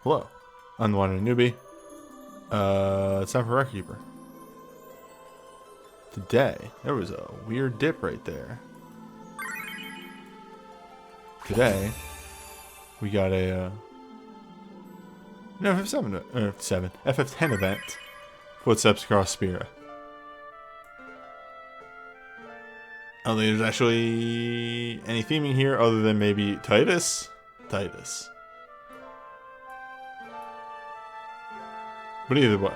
Hello, I'm the WanderingNewbie. It's time for Record Keeper. Today, there was a weird dip right there. Today, we got a FF10 event. Footsteps across Spira. I don't think there's actually any theming here other than maybe Titus. But either way.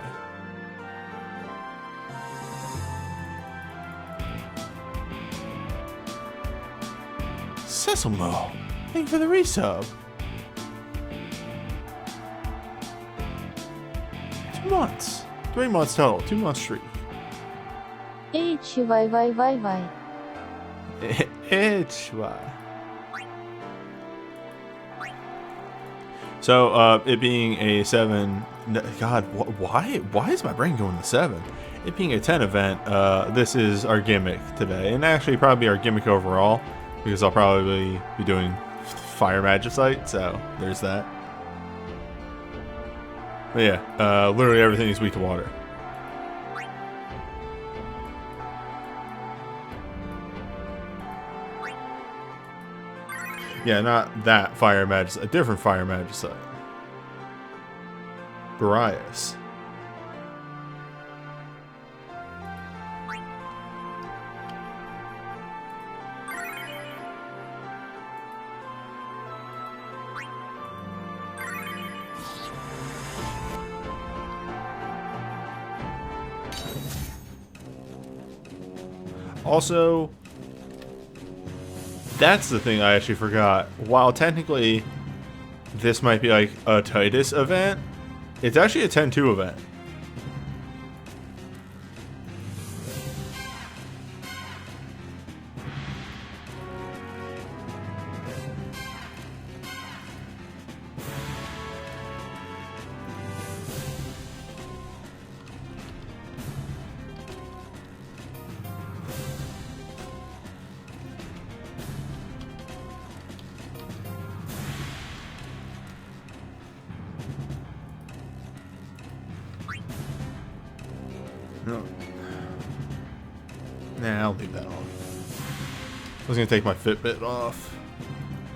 Cecilmo, thank you for the resub. 2 months. 3 months total. 2 month streak. HYYYY. HY. So, it being a 7... God, why is my brain going to 7? It being a 10 event, this is our gimmick today. And actually probably our gimmick overall, because I'll probably be doing Fire Magicite, so there's that. But yeah, literally everything is weak to water. Yeah, not that Fire Magicite, a different Fire Magicite. Brias. Also, that's the thing I actually forgot. While technically this might be like a Titus event, it's actually a 10-2 event. No. Nah, I'll leave that on. I was gonna take my Fitbit off.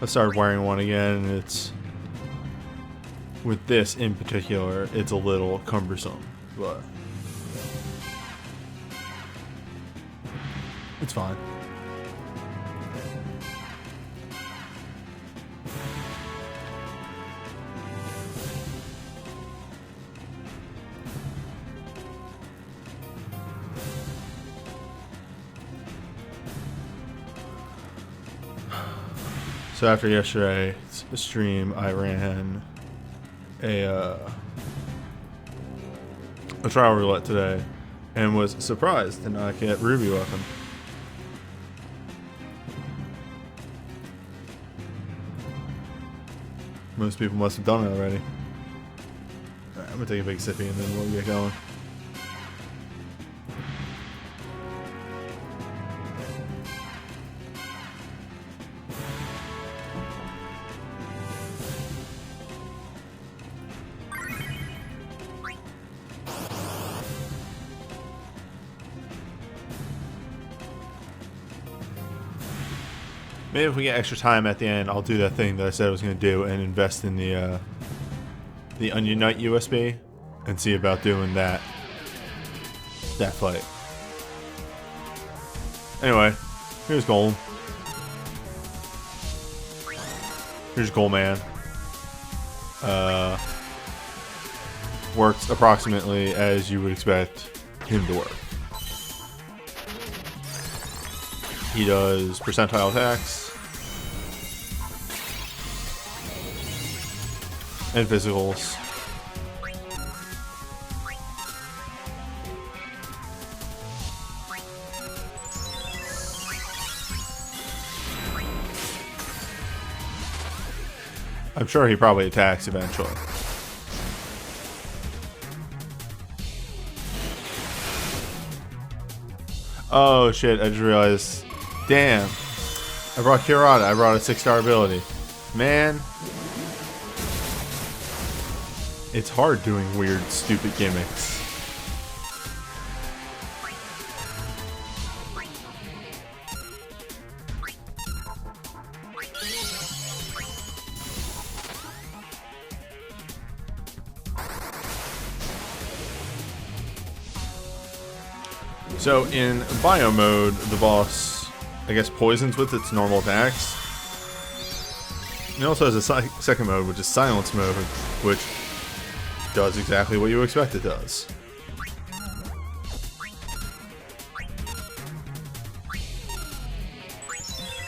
I started wearing one again, and it's... with this in particular, it's a little cumbersome, but... it's fine. So after yesterday's stream, I ran a trial roulette today, and was surprised to not get Ruby Weapon. Most people must have done it already. Alright, I'm gonna take a big sippy and then we'll get going. Maybe if we get extra time at the end, I'll do that thing that I said I was going to do and invest in the Onion Knight USB and see about doing that fight. Anyway, here's Golem. Here's Goldman. Works approximately as you would expect him to work. He does percentile attacks and physicals. I'm sure he probably attacks eventually. Oh shit, I just realized. Damn. I brought Kirata. I brought a 6-star ability. Man. It's hard doing weird, stupid gimmicks. So in bio mode, the boss, I guess, poisons with its normal attacks. It also has a second mode, which is silence mode, which does exactly what you expect it does.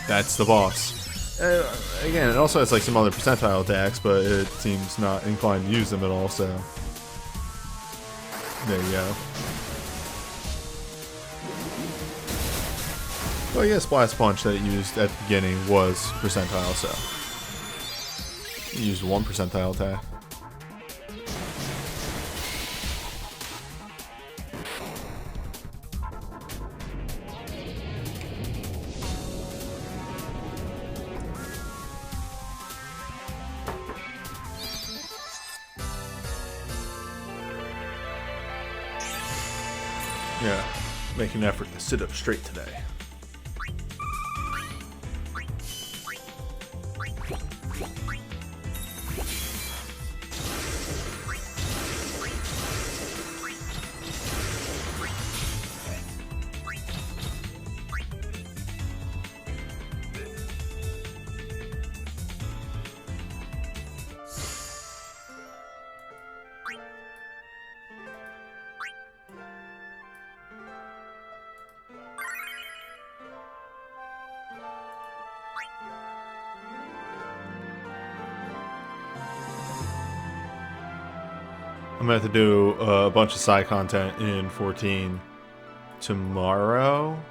That's the boss. Again, it also has like some other percentile attacks, but it seems not inclined to use them at all, so there you go. Well, yeah, Splash Punch that it used at the beginning was percentile, so it used 1 percentile attack. Yeah, make an effort to sit up straight today. I'm gonna have to do a bunch of side content in 14 tomorrow.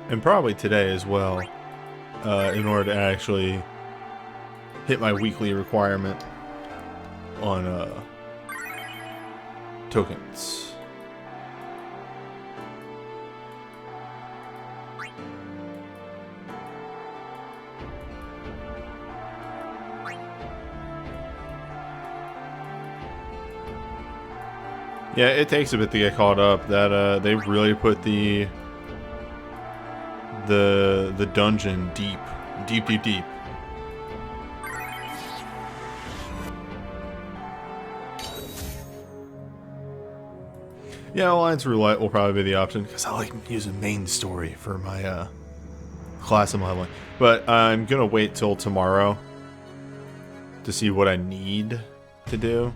And probably today as well, in order to actually hit my weekly requirement on tokens. Yeah, it takes a bit to get caught up. That they really put the dungeon deep. Yeah, Alliance Roulette will probably be the option because I like using main story for my class I'm leveling. But I'm gonna wait till tomorrow to see what I need to do.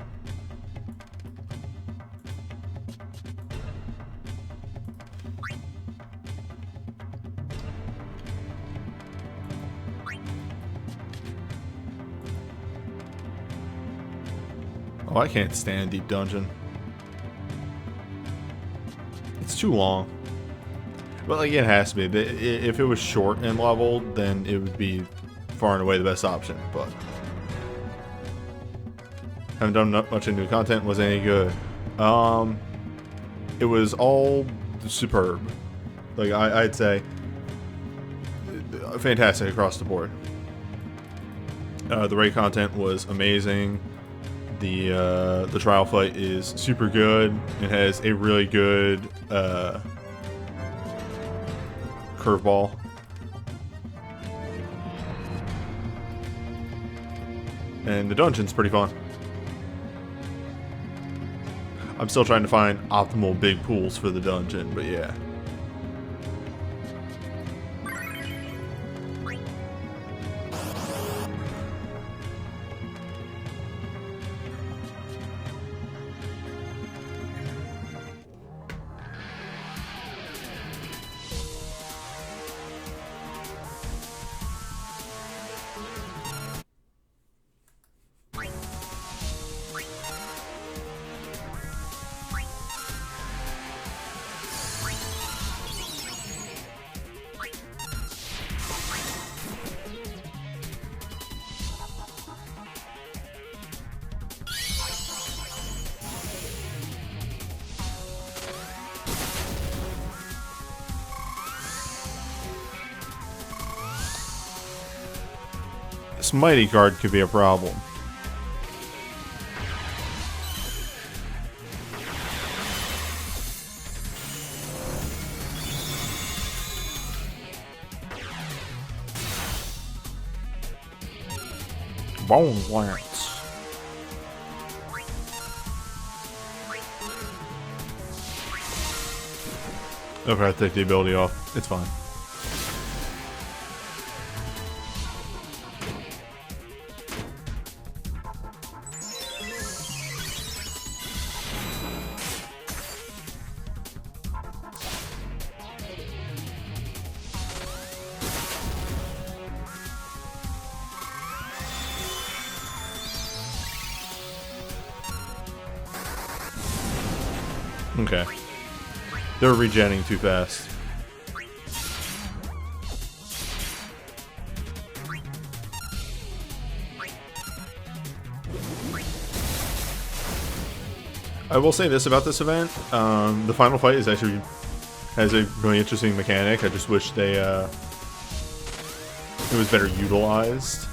Oh, I can't stand Deep Dungeon. It's too long. But like, it has to be. If it was short and leveled, then it would be far and away the best option. But haven't done much new content. Was any good? It was all superb. Like I'd say, fantastic across the board. The raid content was amazing. The trial fight is super good. It has a really good curveball. And the dungeon's pretty fun. I'm still trying to find optimal big pools for the dungeon, but yeah. Mighty card could be a problem. Bone Lance. If I take the ability off, it's fine. Okay. They're regenning too fast. I will say this about this event. The final fight is actually has a really interesting mechanic. I just wish they it was better utilized.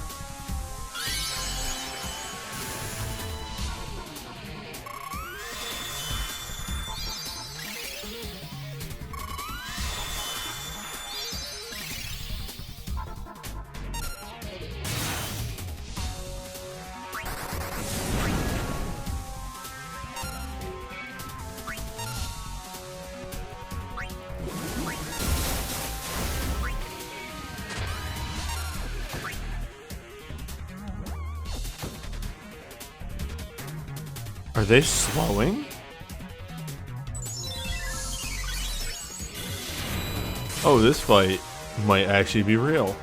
Are they slowing? Oh, this fight might actually be real.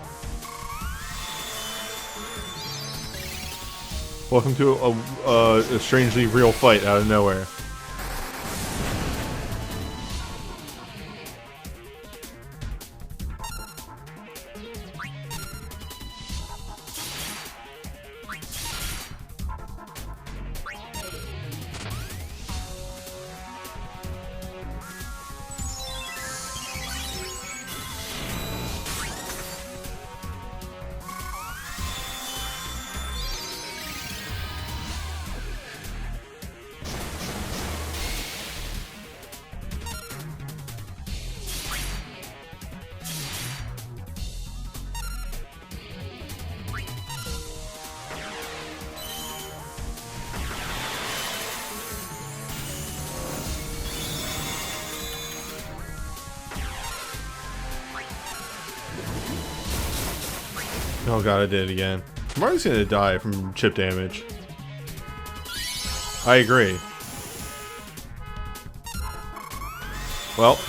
Welcome to a strangely real fight out of nowhere. Oh god, I did it again. Mark's gonna die from chip damage. I agree. Well.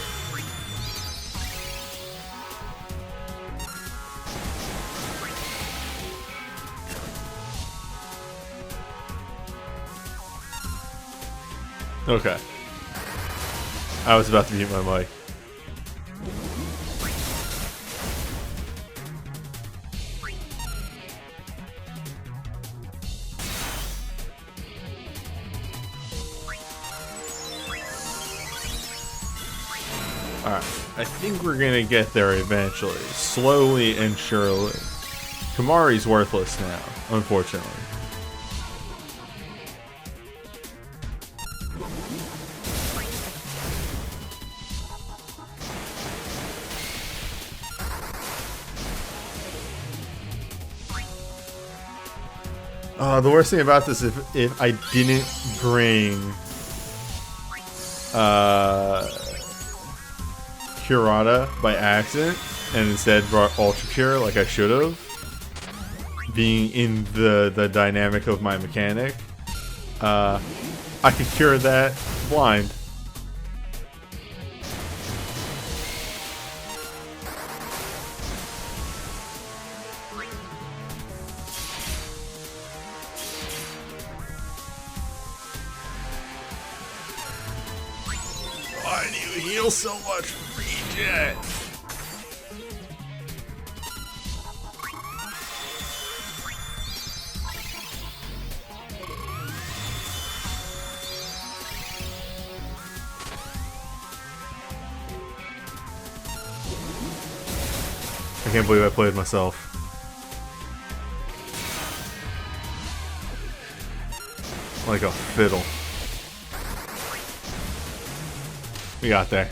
Okay. I was about to mute my mic. Alright, I think we're gonna get there eventually. Slowly and surely. Kamari's worthless now, unfortunately. The worst thing about this is if I didn't bring Curata by accident and instead brought Ultra Cure like I should have, being in the dynamic of my mechanic, I could cure that blind. Why do you heal so much, regen? I can't believe I played myself. like a fiddle. We got there.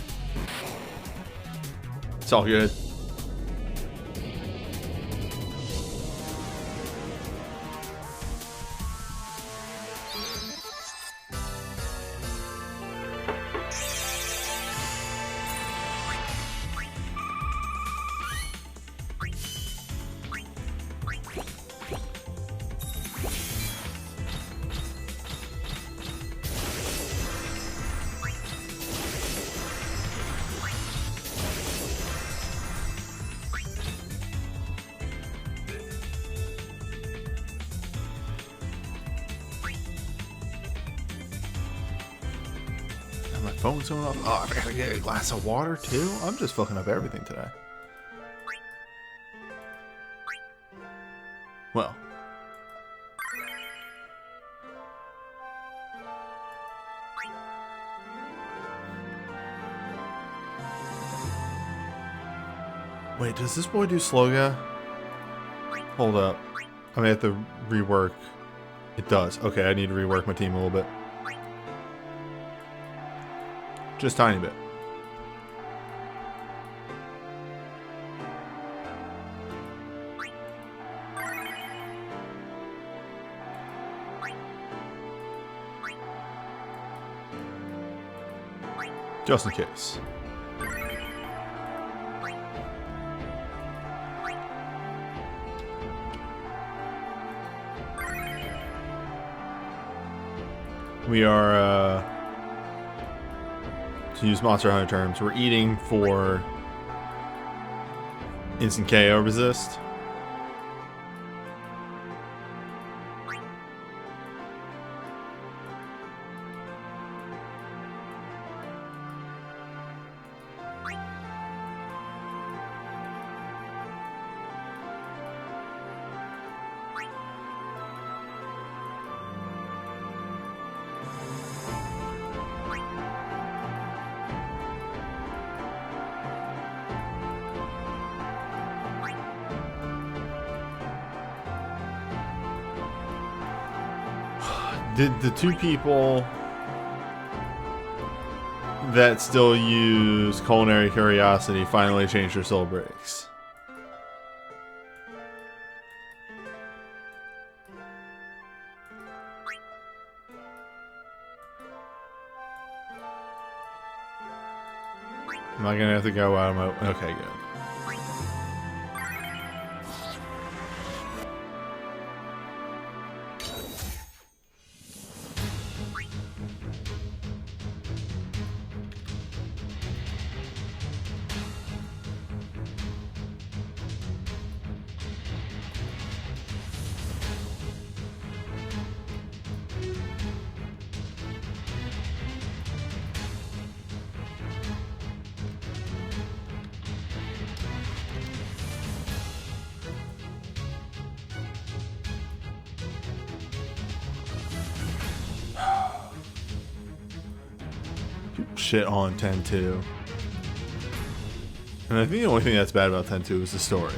It's all good. My phone's going off. Oh, I gotta get a glass of water too? I'm just fucking up everything today. Well. Wait, does this boy do Sloga? Hold up. I may have to rework. It does. Okay, I need to rework my team a little bit. Just a tiny bit. Just in case. We are, to use Monster Hunter terms, we're eating for instant KO resist. Did the two people that still use Culinary Curiosity finally change their soul breaks? Am I gonna have to go out of my... Okay, good. Shit on 10-2. And I think the only thing that's bad about 10-2 is the story.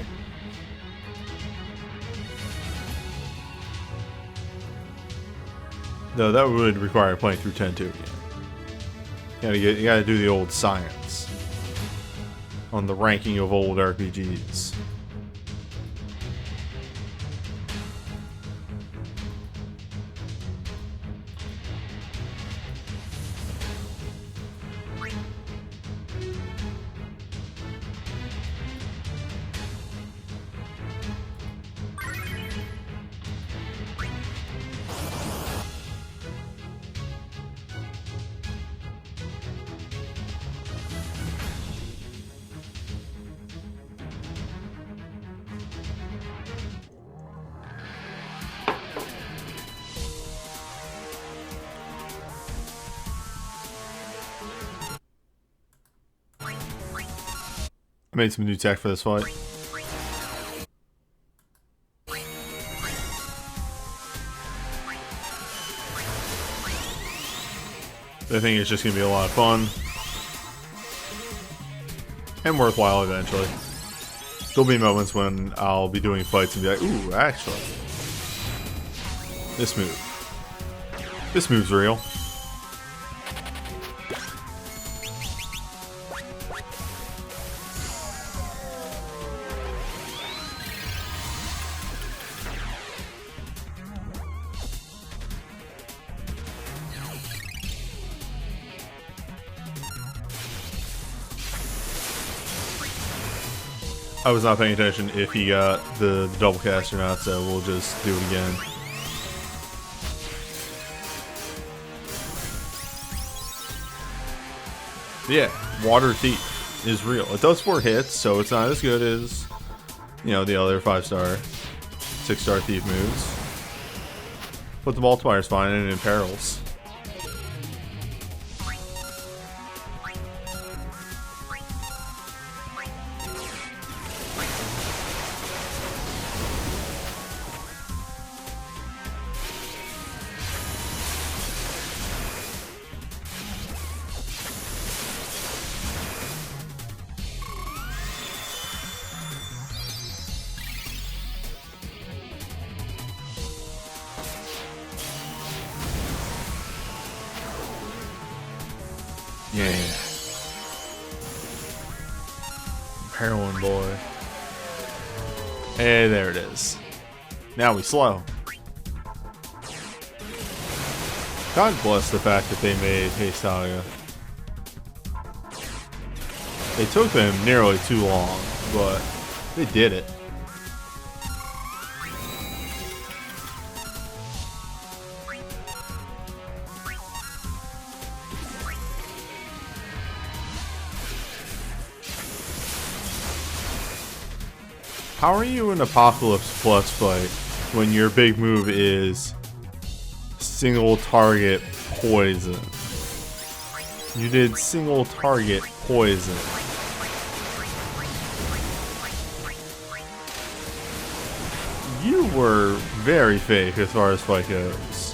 Though that would require playing through 10-2 again. You gotta do the old science on the ranking of old RPGs. I made some new tech for this fight. I think it's just going to be a lot of fun. And worthwhile eventually. There'll be moments when I'll be doing fights and be like, ooh, actually. This move. This move's real. I was not paying attention if he got the double cast or not, so we'll just do it again. Yeah, Water Thief is real. It does 4 hits, so it's not as good as, you know, the other 5-star, 6-star Thief moves. But the multiplyer's fine and it imperils. Yeah. Heroin boy. Hey, there it is. Now we slow. God bless the fact that they made Haste Saga. It took them nearly too long, but they did it. How are you in Apocalypse Plus fight when your big move is single target poison? You did single target poison. You were very fake as far as fight goes.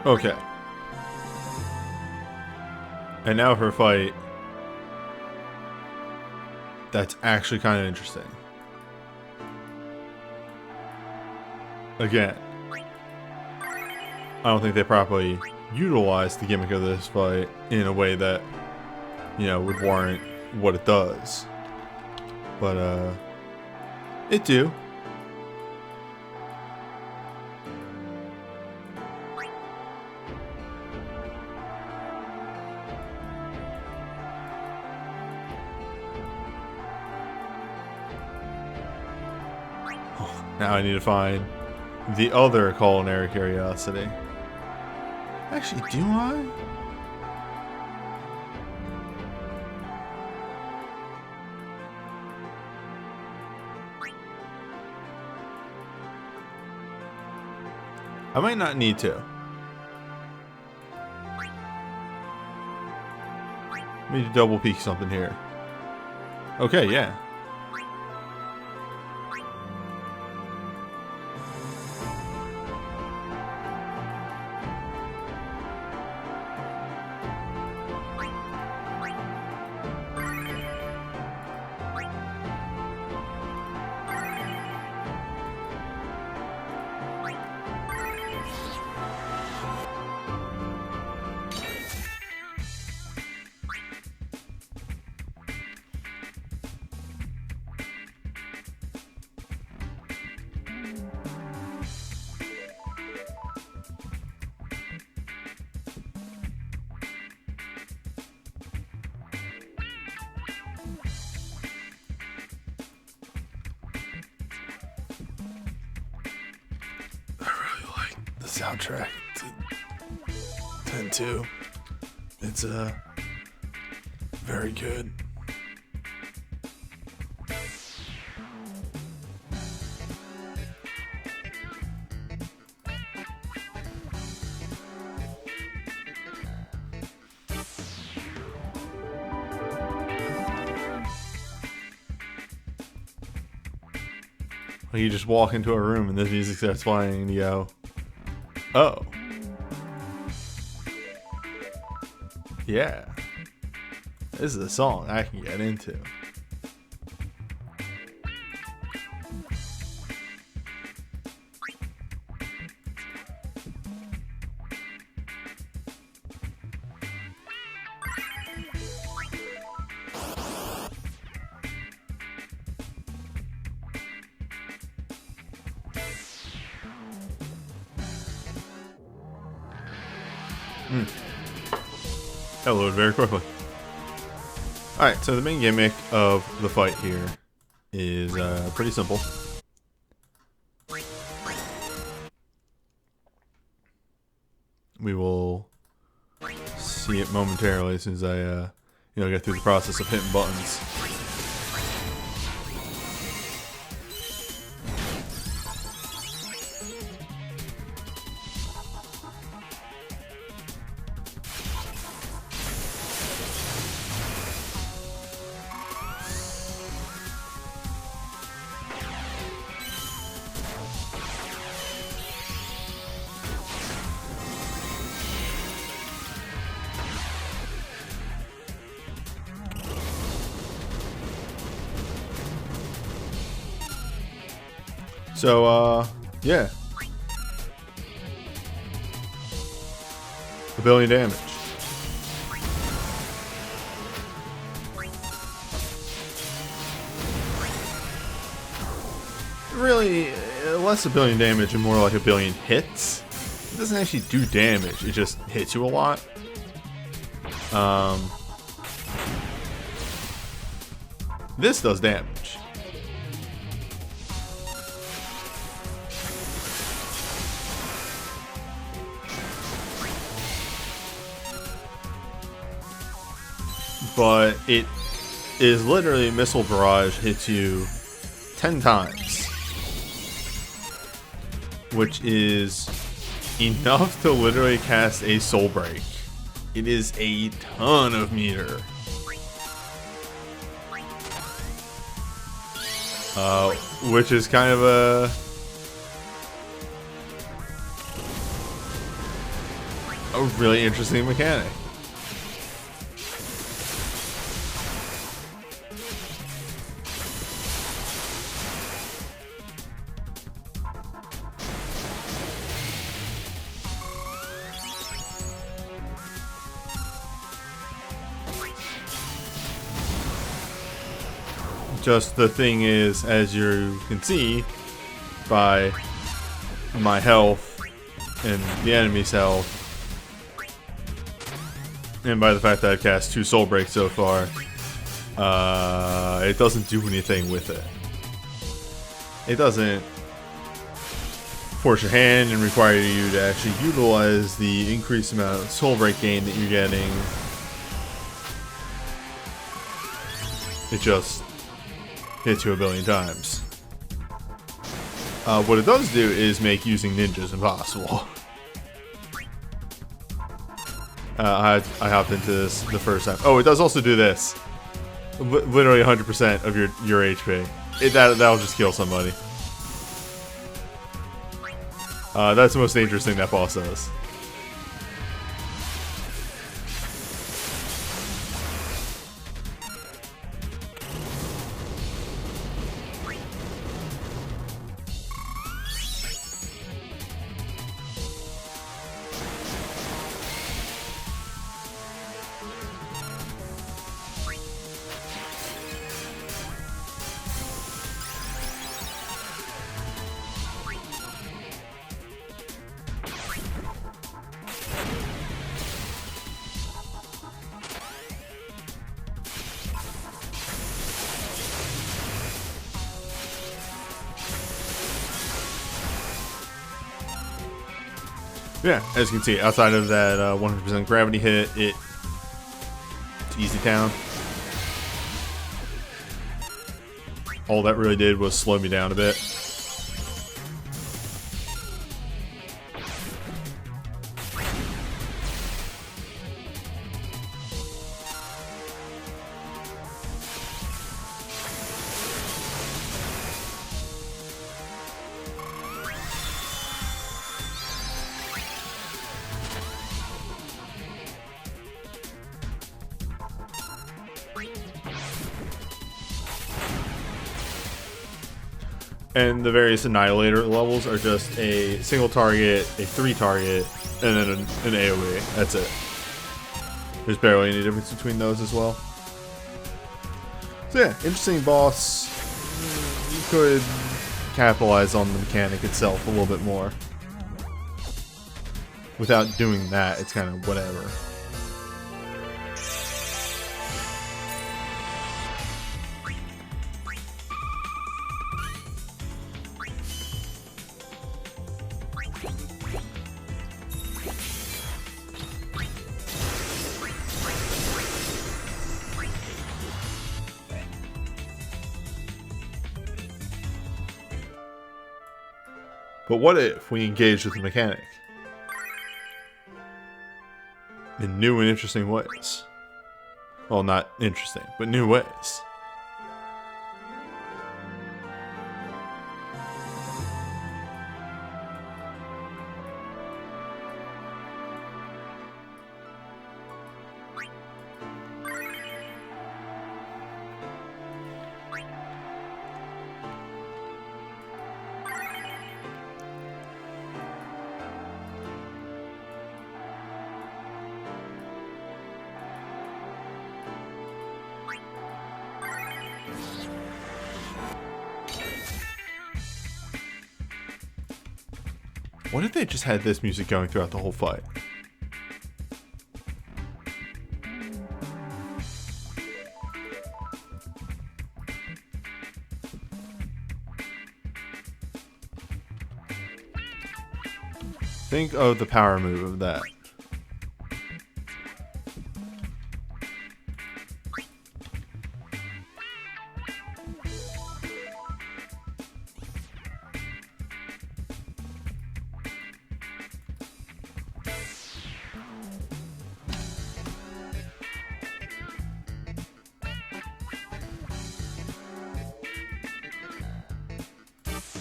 Okay. And now for a fight that's actually kind of interesting. Again, I don't think they properly utilized the gimmick of this fight in a way that, you know, would warrant what it does. But, it do. Now I need to find the other culinary curiosity. Actually, do I? I might not need to. Let me double peek something here. Okay, yeah. Soundtrack to 10-2. It's very good. Like you just walk into a room and the music starts playing and you go, oh. Yeah. This is a song I can get into. That loaded very quickly. Alright, so the main gimmick of the fight here is pretty simple. We will see it momentarily as soon as I get through the process of hitting buttons. So, yeah. 1 billion damage. Really, less 1 billion damage and more like 1 billion hits. It doesn't actually do damage, it just hits you a lot. This does damage. But it is literally Missile Barrage hits you 10 times. Which is enough to literally cast a Soul Break. It is a ton of meter. Which is kind of a really interesting mechanic. Just the thing is, as you can see by my health and the enemy's health, and by the fact that I've cast 2 Soul Breaks so far, it doesn't do anything with it. It doesn't force your hand and require you to actually utilize the increased amount of Soul Break gain that you're getting. It just hits you 1 billion times. What it does do is make using ninjas impossible. I hopped into this the first time. Oh, it does also do this. Literally 100% of your HP. That'll just kill somebody. That's the most dangerous thing that boss does. Yeah, as you can see, outside of that 100% gravity hit, it Easy Town. All that really did was slow me down a bit. And the various Annihilator levels are just a single target, a 3 target, and then an AoE. That's it. There's barely any difference between those as well. So yeah, interesting boss. You could capitalize on the mechanic itself a little bit more. Without doing that, it's kind of whatever. But what if we engage with the mechanic in new and interesting ways? Well, not interesting, but new ways. What if they just had this music going throughout the whole fight? Think of the power move of that.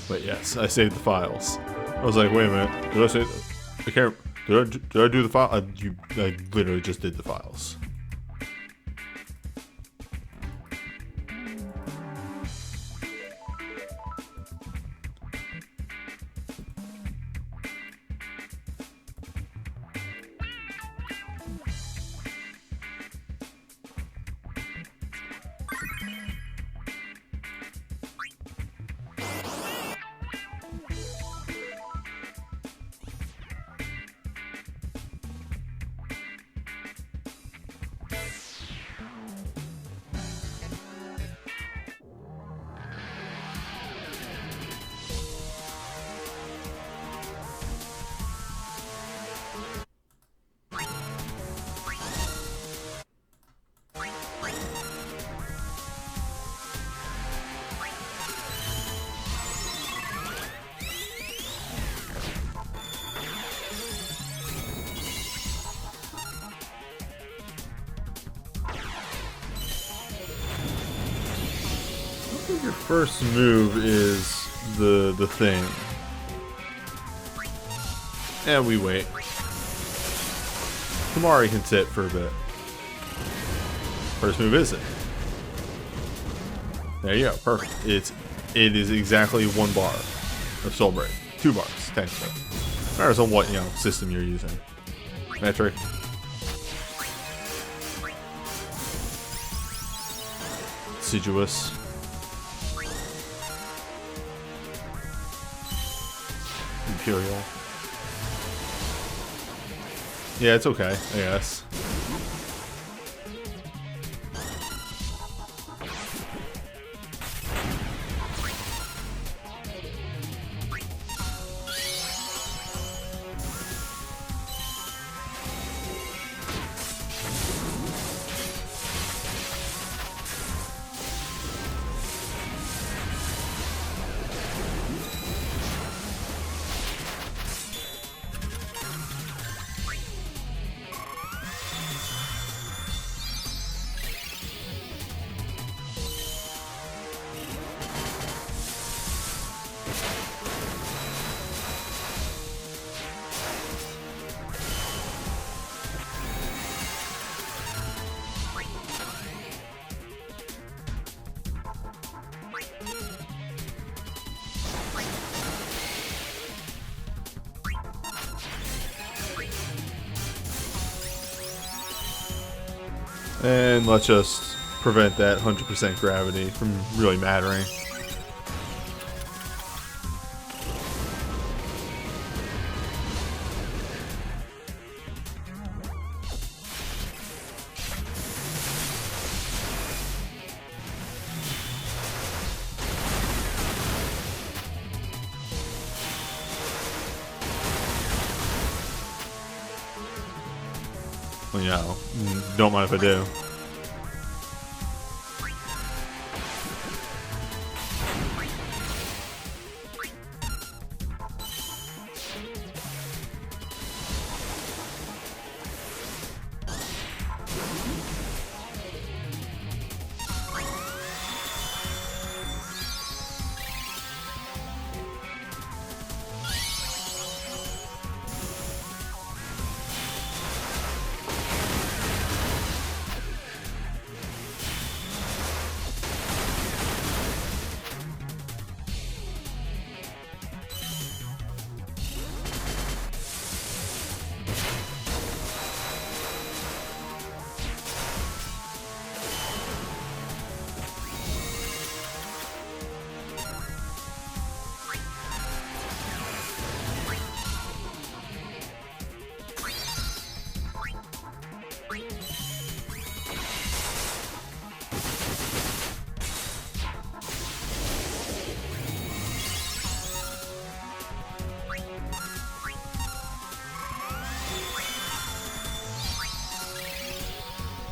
But yes, I saved the files. I was like, wait a minute, did I say? I can't. Did I do the file? I literally just did the files. Your first move is the thing. And we wait. Kamari can sit for a bit. First move is it. There you go, perfect. It is exactly 1 bar of Soul Break. 2 bars, technically. Matters on what, system you're using. Metric. Deciduous. Imperial. Yeah, it's okay, I guess. And let's just prevent that 100% gravity from really mattering. Well, you know, don't mind if I do.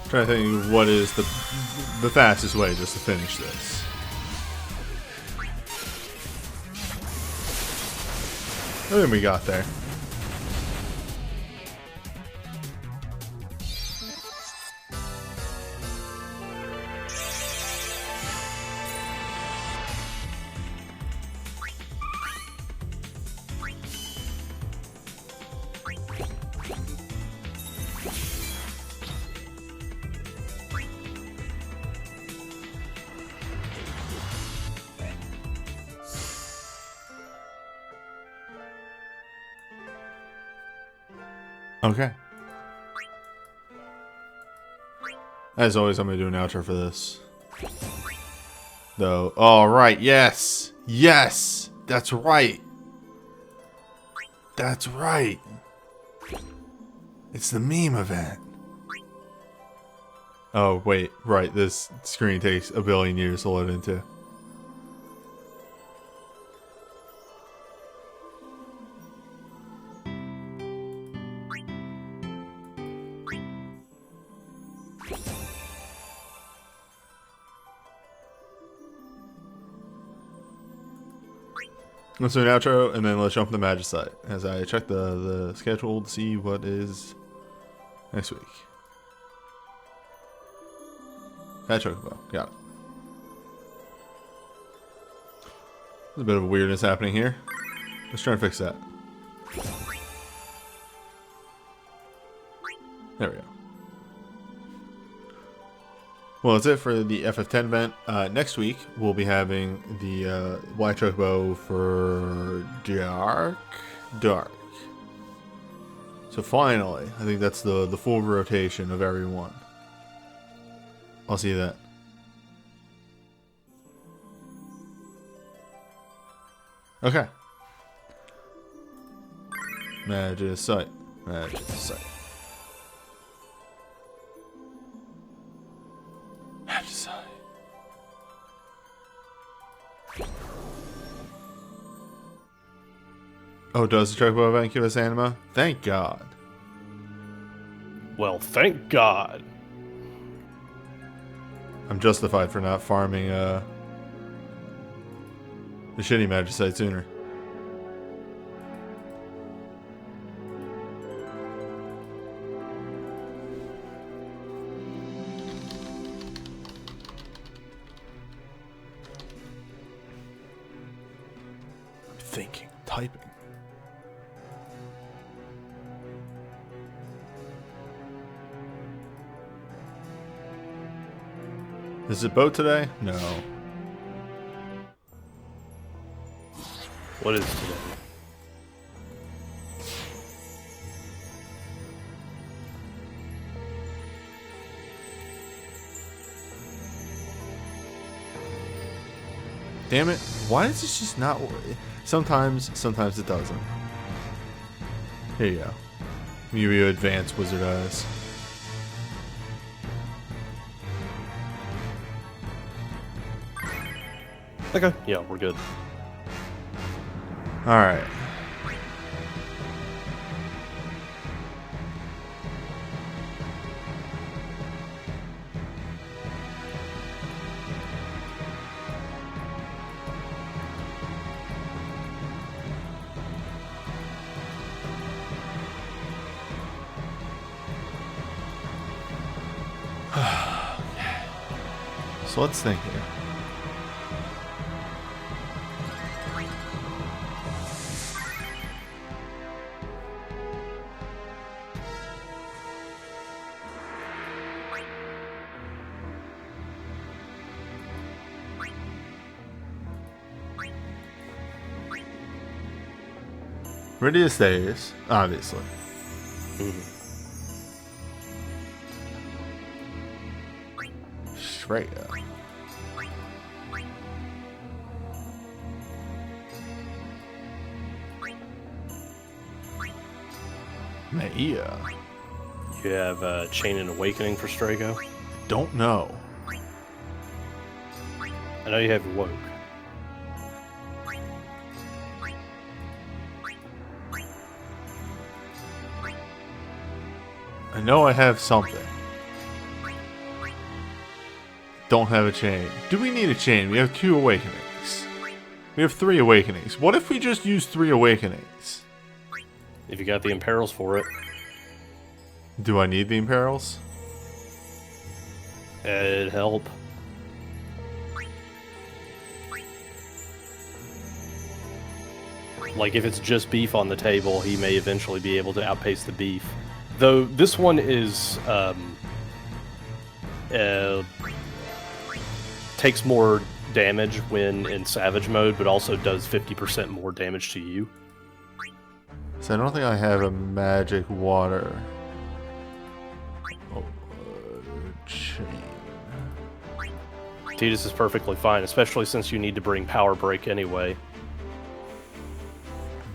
Trying to think of what is the fastest way just to finish this. I think we got there. Okay. As always, I'm going to do an outro for this. Though, alright, yes! Yes! That's right! That's right! It's the meme event. Oh, wait, right, this screen takes a billion years to load into. Let's do an outro, and then let's jump to the magic site as I check the schedule to see what is next week. Chocobo, got it. There's a bit of a weirdness happening here. Let's try and fix that. There we go. Well, that's it for the FF10 event. Next week, we'll be having the White Chocobo for Dark. So finally, I think that's the full rotation of everyone. I'll see you then. Okay. Magic site. Magic site. Magic site. Oh, does the Chocobo event give us anima? Thank God. Well, thank God. I'm justified for not farming the shitty magic site sooner. I'm thinking, typing. Is it boat today? No. What is today? Damn it. Why does this just not work? Sometimes it doesn't. Here you go. Give you advanced wizard eyes. Okay. Yeah, we're good. Alright. So let's think here. Readiest days, obviously. Straight up. Yeah. You have Chain and Awakening for Strago? Don't know. I know you have Woke. I know I have something. Don't have a chain. Do we need a chain? We have 2 awakenings. We have 3 awakenings. What if we just use 3 awakenings? If you got the imperils for it. Do I need the imperils? It'd help. Like, if it's just beef on the table, he may eventually be able to outpace the beef. Though, this one is, takes more damage when in Savage mode, but also does 50% more damage to you. So I don't think I have a magic water. Oh, chain. Tidus is perfectly fine, especially since you need to bring Power Break anyway.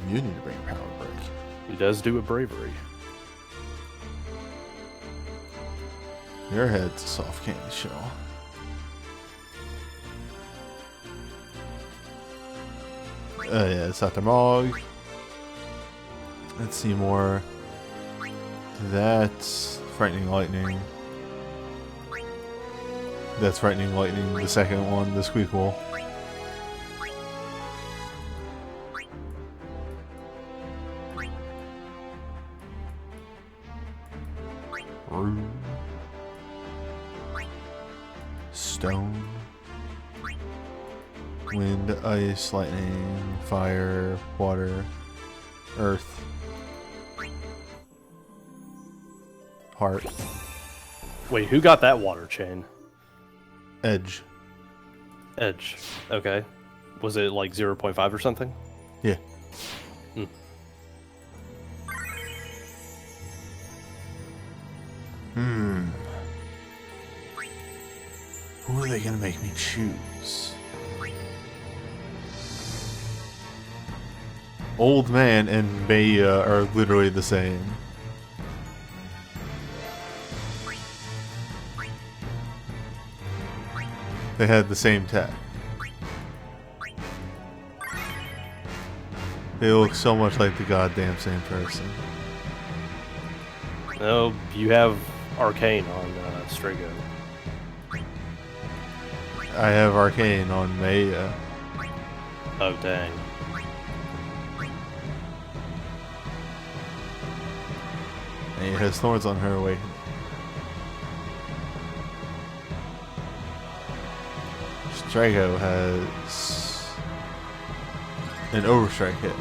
You need to bring Power Break. He does do it bravery. Your head's a soft candy shell. Yeah, it's Dr. Mog. Let's see more. That's Frightening Lightning. That's Frightening Lightning, the second one, the Squeakquel. Rune. Stone. Wind, ice, lightning, fire, water, earth. Heart. Wait, who got that water chain? Edge. Edge. Okay. Was it like 0.5 or something? Yeah. Who are they gonna make me choose? Old Man and Maya are literally the same. They had the same tech. They look so much like the goddamn same person. No, you have Arcane on Strago. I have Arcane on Maya. Oh, dang. And it has thorns on her awakening. Strago has an overstrike hit.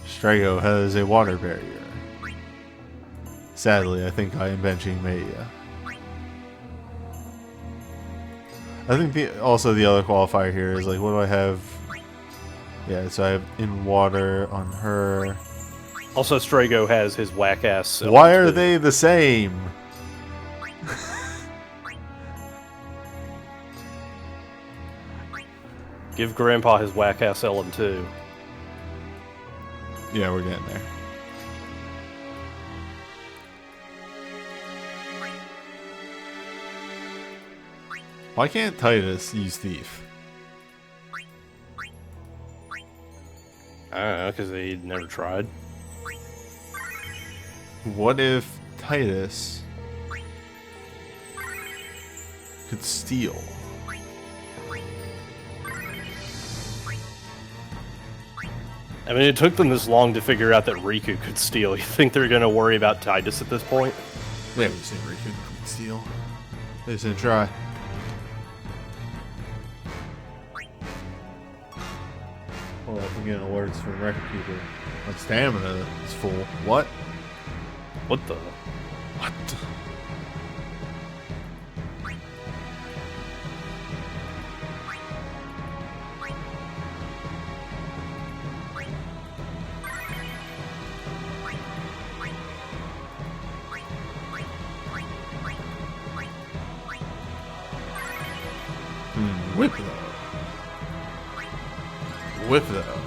Strago has a water barrier. Sadly, I think I am benching Maya. I think also the other qualifier here is like, what do I have? Yeah, so I have in water on her. Also, Strago has his whack ass. Why are they the same? Give Grandpa his whack ass Ellen too. Yeah, we're getting there. Why can't Titus use Thief? I don't know, because he never tried. What if Titus could steal? I mean, it took them this long to figure out that Riku could steal. You think they're going to worry about Titus at this point? Yeah, we've seen Riku could steal. They just didn't try. Hold up, I'm getting alerts from Record Keeper. My stamina is full. What? What the? What? Whip though. Whip though.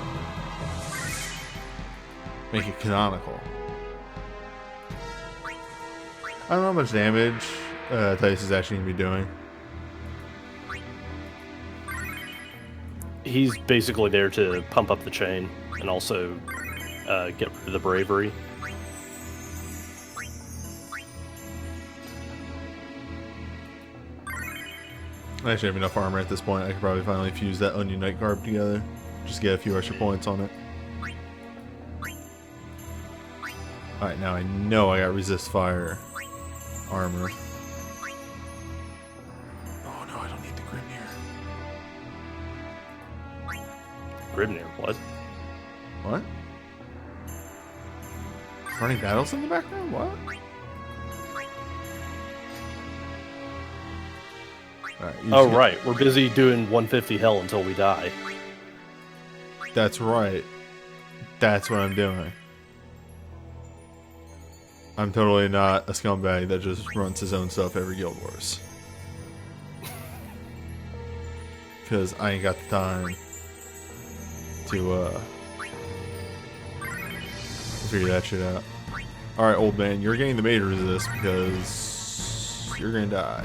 Make it canonical. I don't know how much damage Titus is actually going to be doing. He's basically there to pump up the chain and also get rid of the bravery. I actually have enough armor at this point. I could probably finally fuse that Onion Knight garb together. Just get a few extra points on it. Alright, now I know I got resist fire armor. Oh no, I don't need the Grimnir. Grimnir, what? What? Running battles in the background? What? Oh, right. We're busy doing 150 hell until we die. That's right. That's what I'm doing. I'm totally not a scumbag that just runs his own stuff every Guild Wars. Because I ain't got the time to figure that shit out. Alright, old man, you're getting the major resist because you're gonna die.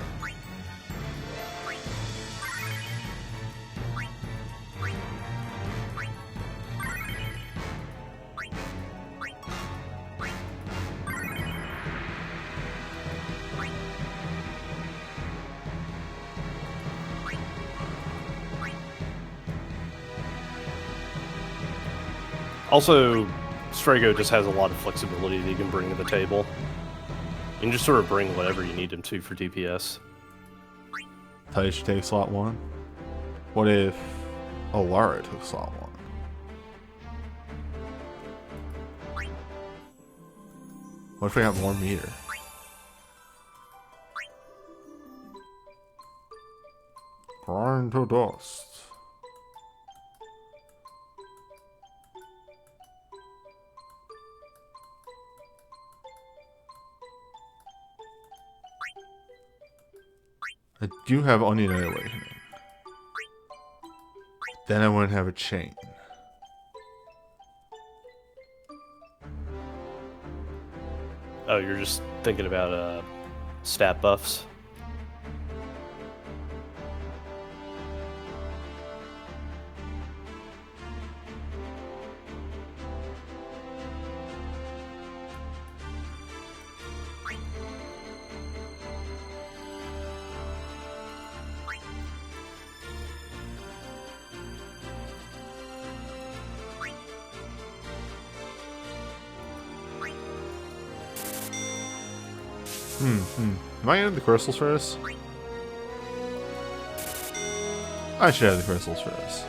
Also, Strago just has a lot of flexibility that he can bring to the table. You can just sort of bring whatever you need him to for DPS. Titus should take slot 1. What if Alara took slot 1? What if I got more meter? Grind to dust. I do have Onion Knight Awakening. Then I wouldn't have a chain. Oh, you're just thinking about stat buffs? Am I getting the crystals for this? I should have the crystals for this.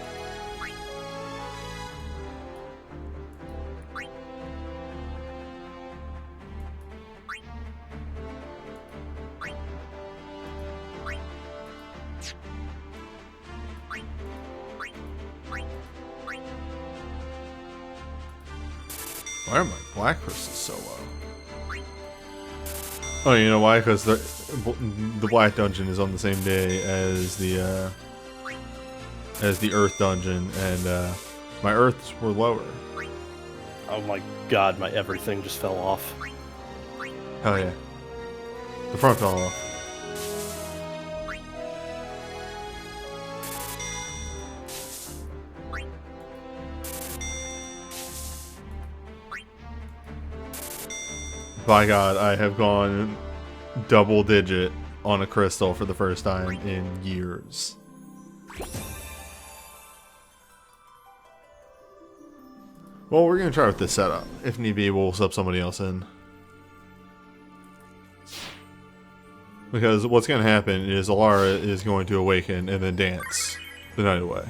Why are my black crystals so low? Oh, you know why? Because the black dungeon is on the same day as the earth dungeon, and my earths were lower. Oh my god, my everything just fell off. Hell yeah. The front fell off. By God, I have gone double digit on a crystal for the first time in years. Well, we're gonna try with this setup. If need be, we'll sub somebody else in. Because what's gonna happen is Alara is going to awaken and then dance the night away.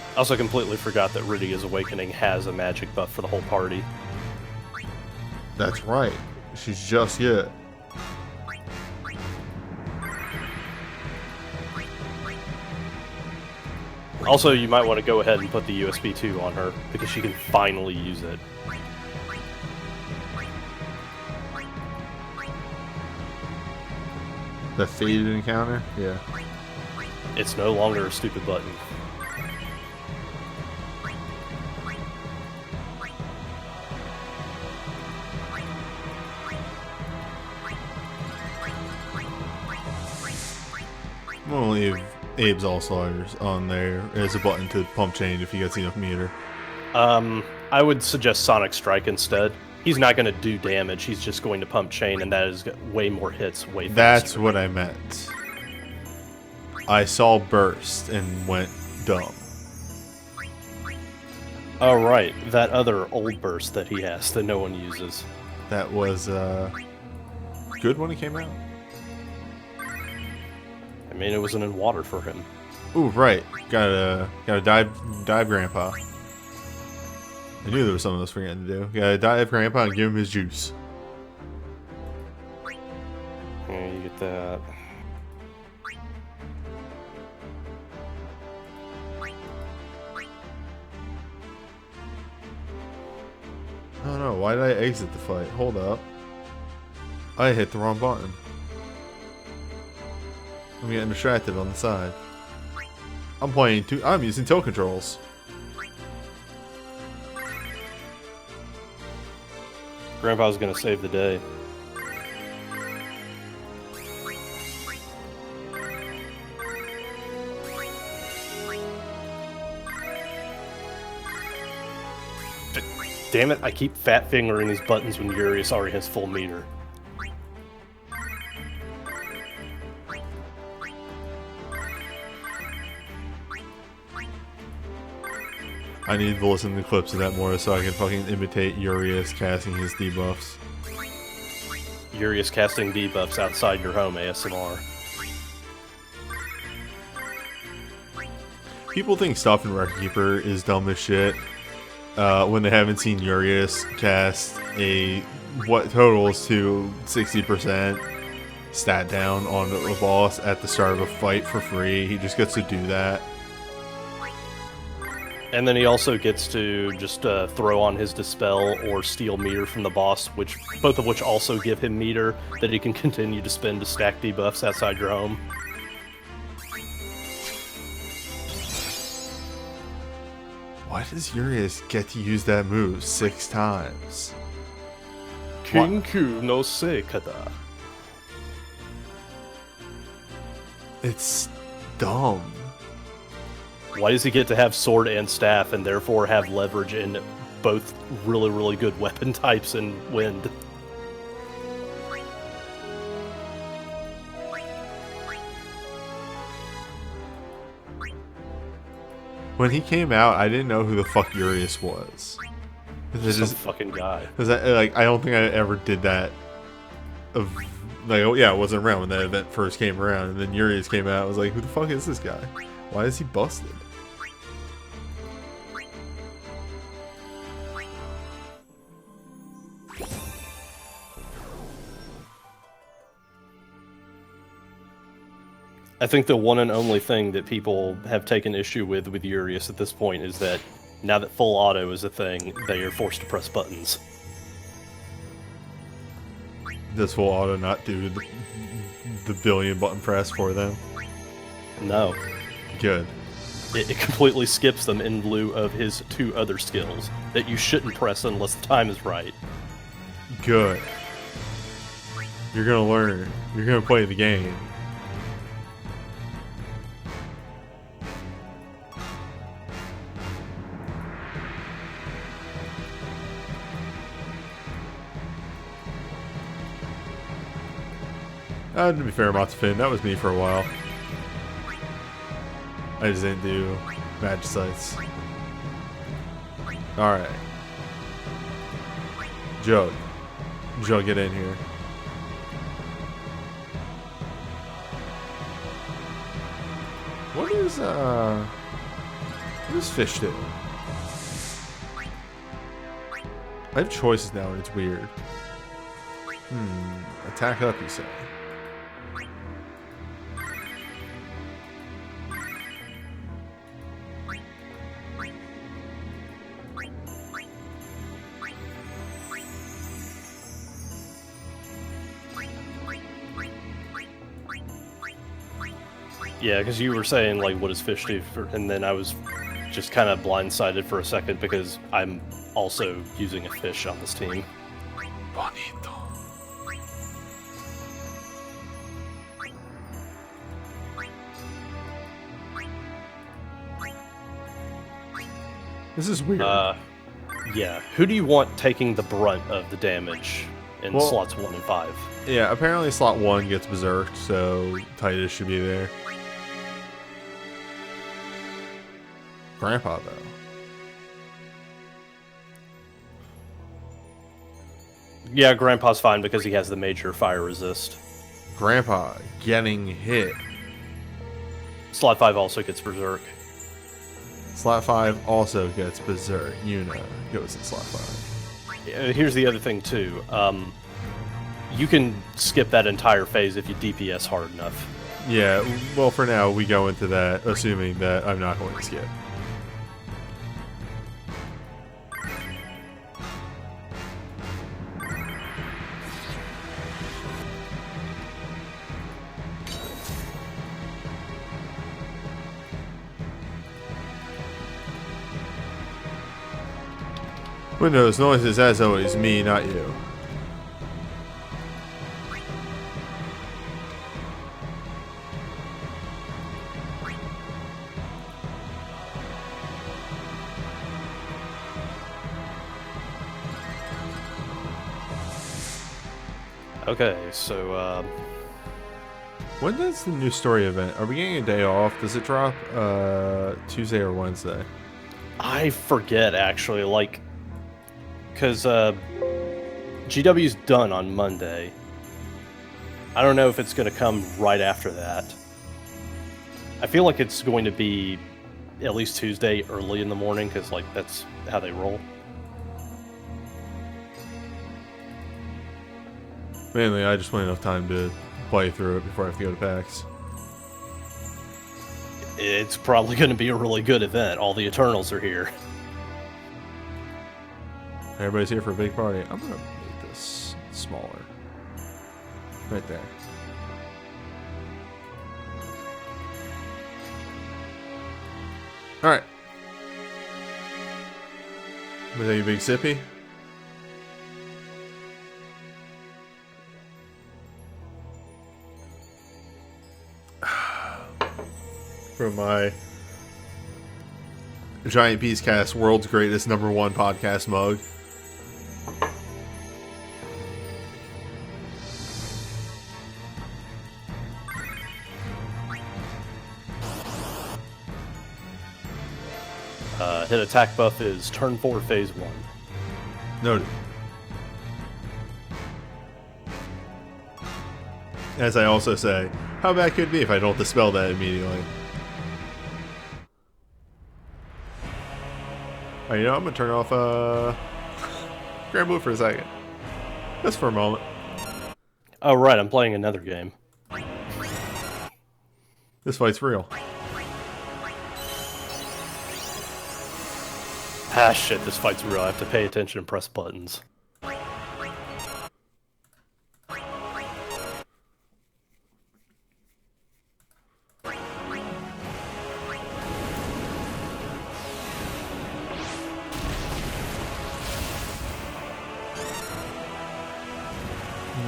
I also completely forgot that Rydia's awakening has a magic buff for the whole party. That's right. She's just yet. Also, you might want to go ahead and put the USB 2 on her, because she can finally use it. The faded encounter? Yeah. It's no longer a stupid button. I'm gonna leave Abe's All-Stars on there as a button to pump chain if he gets enough meter. I would suggest Sonic Strike instead. He's not going to do damage, he's just going to pump chain, and that is way more hits, way faster. That's what I meant. I saw Burst and went dumb. Oh right, that other old burst that he has that no one uses. That was good when it came out. I mean, it wasn't in water for him. Ooh, right. Gotta dive Grandpa. I knew there was something I was forgetting to do. Gotta dive Grandpa and give him his juice. Yeah, you get that. Oh no, why did I exit the fight? Hold up. I hit the wrong button. I'm getting distracted on the side. I'm using toe controls. Grandpa's gonna save the day. Damn it, I keep fat fingering these buttons when Urius already has full meter. I need to listen to clips of that more so I can fucking imitate Urius casting his debuffs. Urius casting debuffs outside your home ASMR. People think Stuff and Record Keeper is dumb as shit when they haven't seen Urius cast a what totals to 60% stat down on a boss at the start of a fight for free. He just gets to do that. And then he also gets to just throw on his Dispel or steal meter from the boss, both of which also give him meter that he can continue to spend to stack debuffs outside your home. Why does Urius get to use that move 6 times? Kinku no Seikata. It's dumb. Why does he get to have sword and staff and therefore have leverage in both really, really good weapon types and wind? When he came out, I didn't know who the fuck Urius was. Some fucking guy. Cause I don't think I ever did that. Oh yeah, I wasn't around when that event first came around, and then Urius came out. I was like, who the fuck is this guy? Why is he busted? I think the one and only thing that people have taken issue with Urius at this point is that now that full auto is a thing, they are forced to press buttons. Does full auto not do the billion button press for them? No. Good. It completely skips them in lieu of his 2 other skills that you shouldn't press unless the time is right. Good. You're gonna learn. You're gonna play the game. To be fair, Finn, that was me for a while. I just didn't do Magicites. Alright. Joe, get in here. What does fish do? I have choices now and it's weird. Attack up, you say? Yeah, because you were saying, like, what does fish do? And then I was just kind of blindsided for a second because I'm also using a fish on this team. Bonito. This is weird. Yeah. Who do you want taking the brunt of the damage in slots 1 and 5? Yeah, apparently slot 1 gets berserked, so Titus should be there. Grandpa, though. Yeah, Grandpa's fine because he has the major fire resist. Grandpa getting hit. Slot 5 also gets berserk. Slot 5 also gets berserk. Yuna goes in slot 5. Here's the other thing, too. You can skip that entire phase if you DPS hard enough. Yeah, well, for now, we go into that assuming that I'm not going to skip. Windows noises, as always, me, not you. Okay, so, when does the new story event? Are we getting a day off? Does it drop Tuesday or Wednesday? I forget, actually, like, because GW's done on Monday. I don't know if it's going to come right after that. I feel like it's going to be at least Tuesday early in the morning, because, like, that's how they roll. Mainly, I just want enough time to play through it before I have to go to PAX. It's probably going to be a really good event. All the Eternals are here. Everybody's here for a big party. I'm going to make this smaller. Right there. Alright. Was that you big sippy? From my Giant Peace Cast World's Greatest #1 podcast mug. Hit attack buff is turn 4, phase 1. Noted. As I also say, how bad could it be if I don't dispel that immediately? Oh, you know, I'm gonna turn off Grand Blue for a second. Just for a moment. Oh, right, I'm playing another game. This fight's real. Ah, shit, this fight's real. I have to pay attention and press buttons.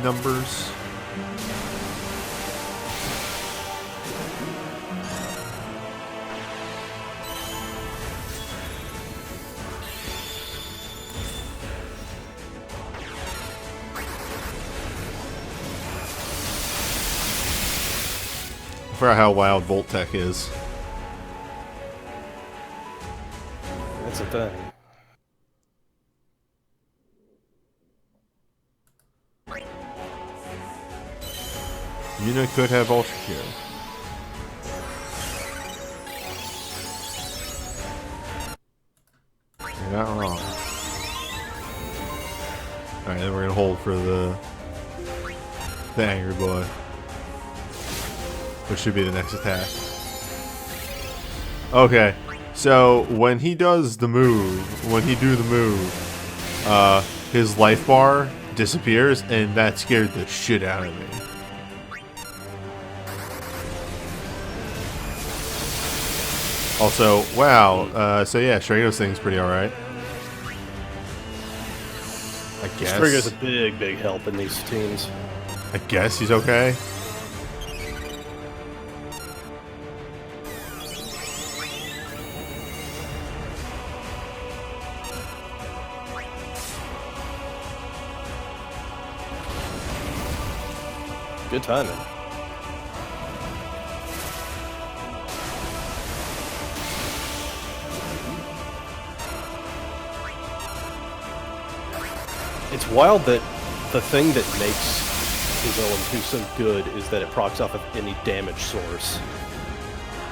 Numbers. I forgot how wild Volt Tech is. That's a thing. Yuna could have Ultra Q. You're not wrong. Alright, then we're gonna hold for the angry boy. Which should be the next attack. Okay, so when he does the move, his life bar disappears, and that scared the shit out of me. Also, wow, so yeah, Strago's thing's pretty alright. I guess. Strago's a big help in these teams. I guess he's okay. Good timing. It's wild that the thing that makes his LM2 so good is that it procs off of any damage source.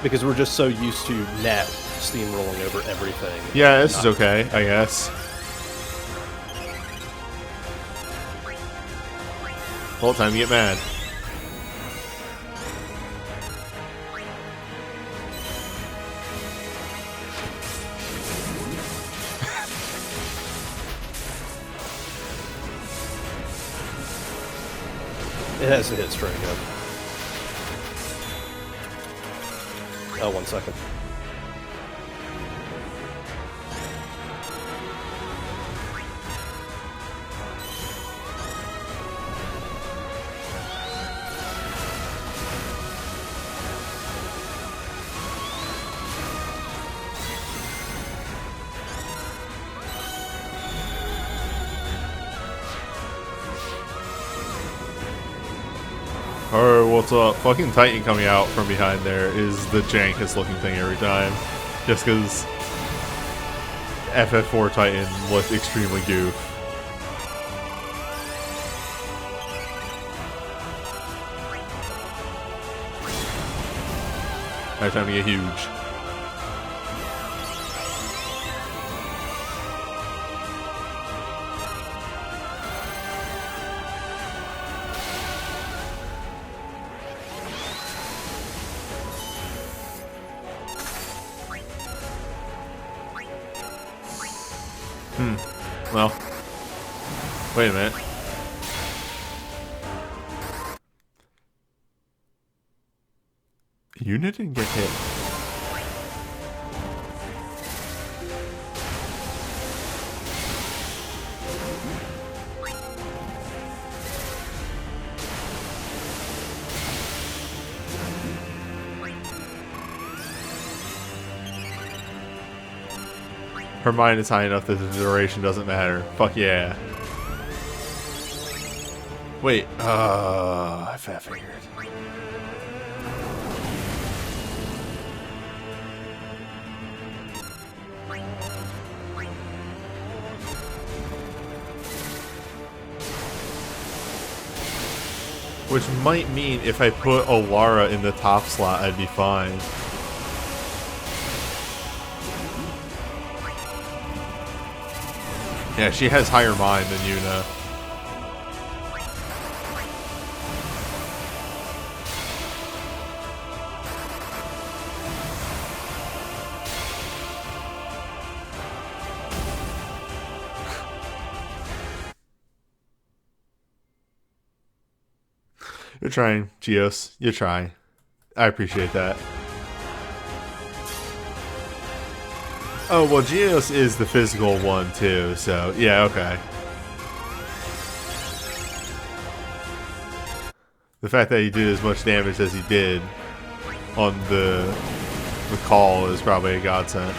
Because we're just so used to Nat steamrolling over everything. Yeah, this is okay, I guess. Whole time to get mad. It has to hit straight up. Oh, 1 second. Alright, what's up? Fucking Titan coming out from behind there is the jankest looking thing every time. Just because FF4 Titan looked extremely goof. Alright, time to get huge. Well, wait a minute. Unit didn't get hit. Her mind is high enough that the duration doesn't matter. Fuck yeah. Wait, I fat fingered. Which might mean if I put Olara in the top slot, I'd be fine. Yeah, she has higher mind than Yuna. You're trying, Geos. You're trying. I appreciate that. Oh, well, Geos is the physical one, too, so, yeah, okay. The fact that he did as much damage as he did on the call is probably a godsend.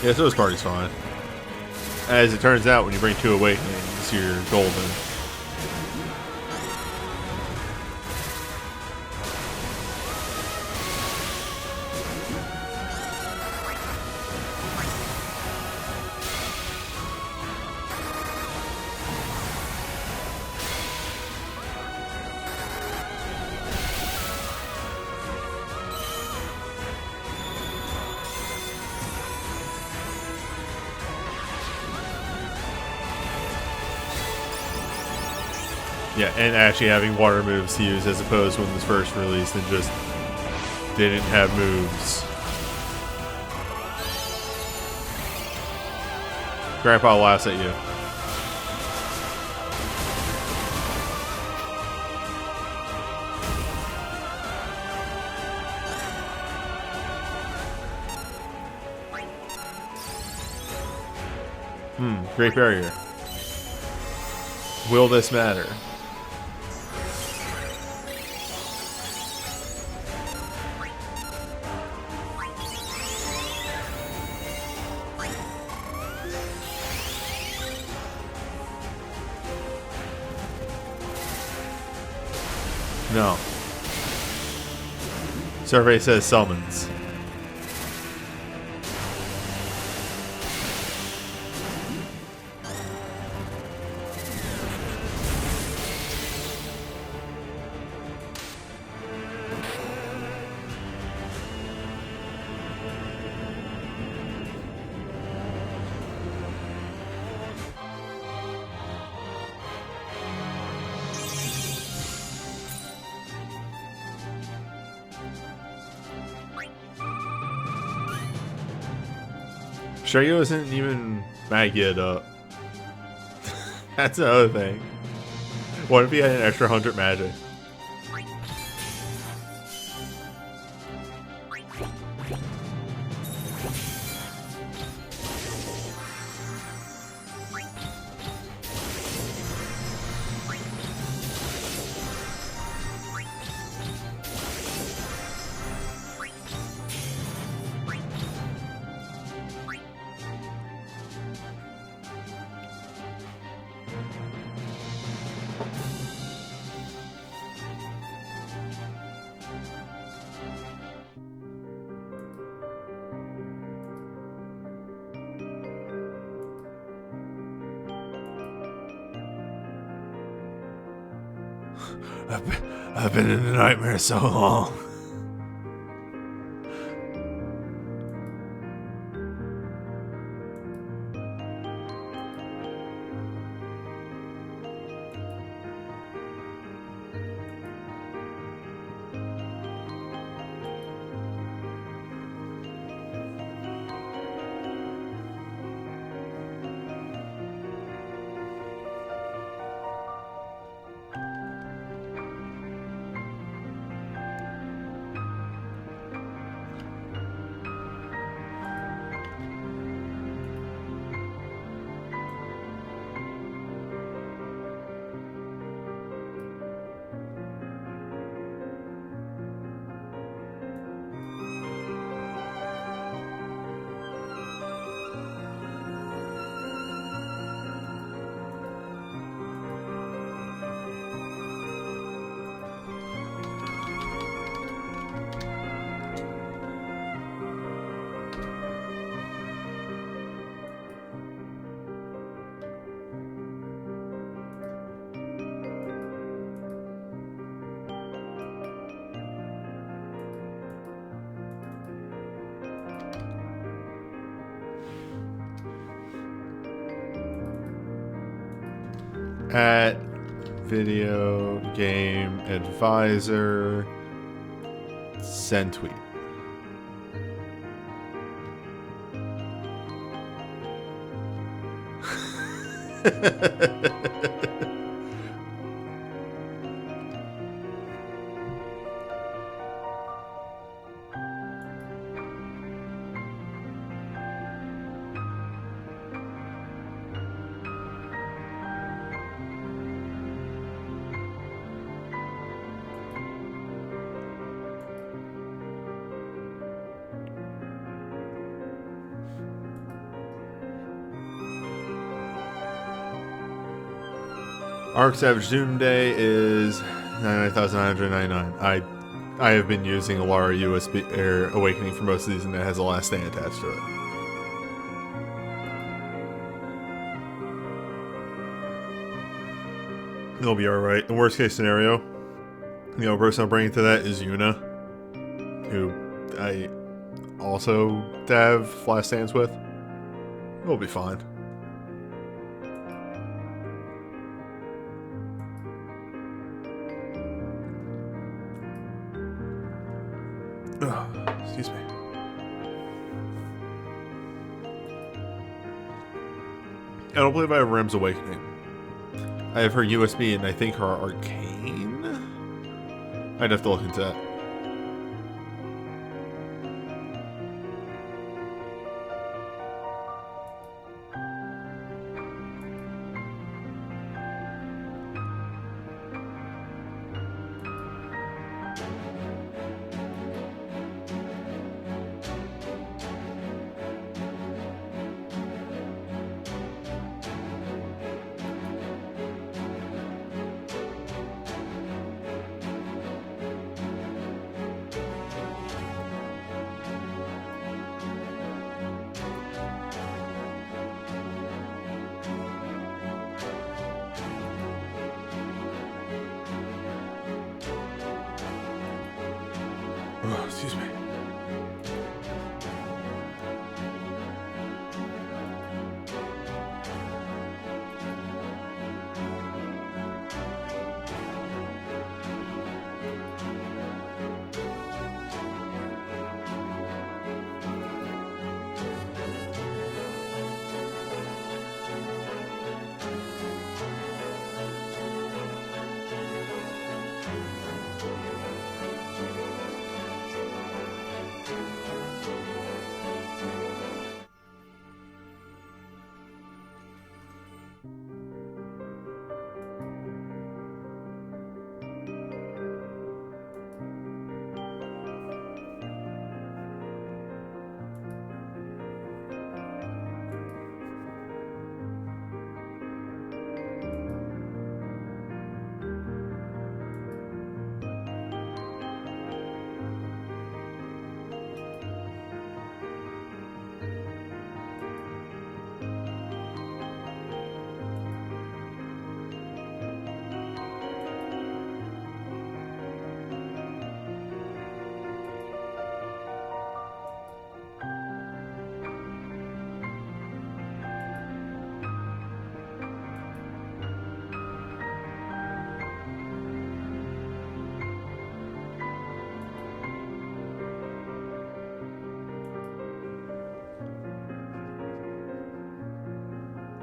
Yeah, so this party's fine. As it turns out, when you bring 2 awakenings, you're golden. Yeah, and actually having water moves to use as opposed to when this first released and just didn't have moves. Grandpa laughs at you. Great Barrier. Will this matter? No. Survey says summons. Shreyo isn't even magic up. That's another thing. What if he had an extra 100 magic? I've been in a nightmare so long. At video game advisor. Send tweet. Arc Savage Doomday is 99,999. I have been using Alara USB Air Awakening for most of these, and it has a last stand attached to it. It'll be alright. The worst case scenario, the only person I'm bringing to that is Yuna, who I also have last stands with. It'll be fine. Oh, excuse me. I don't believe I have Rem's Awakening. I have her USB and I think her Arcane? I'd have to look into that. Oh, excuse me.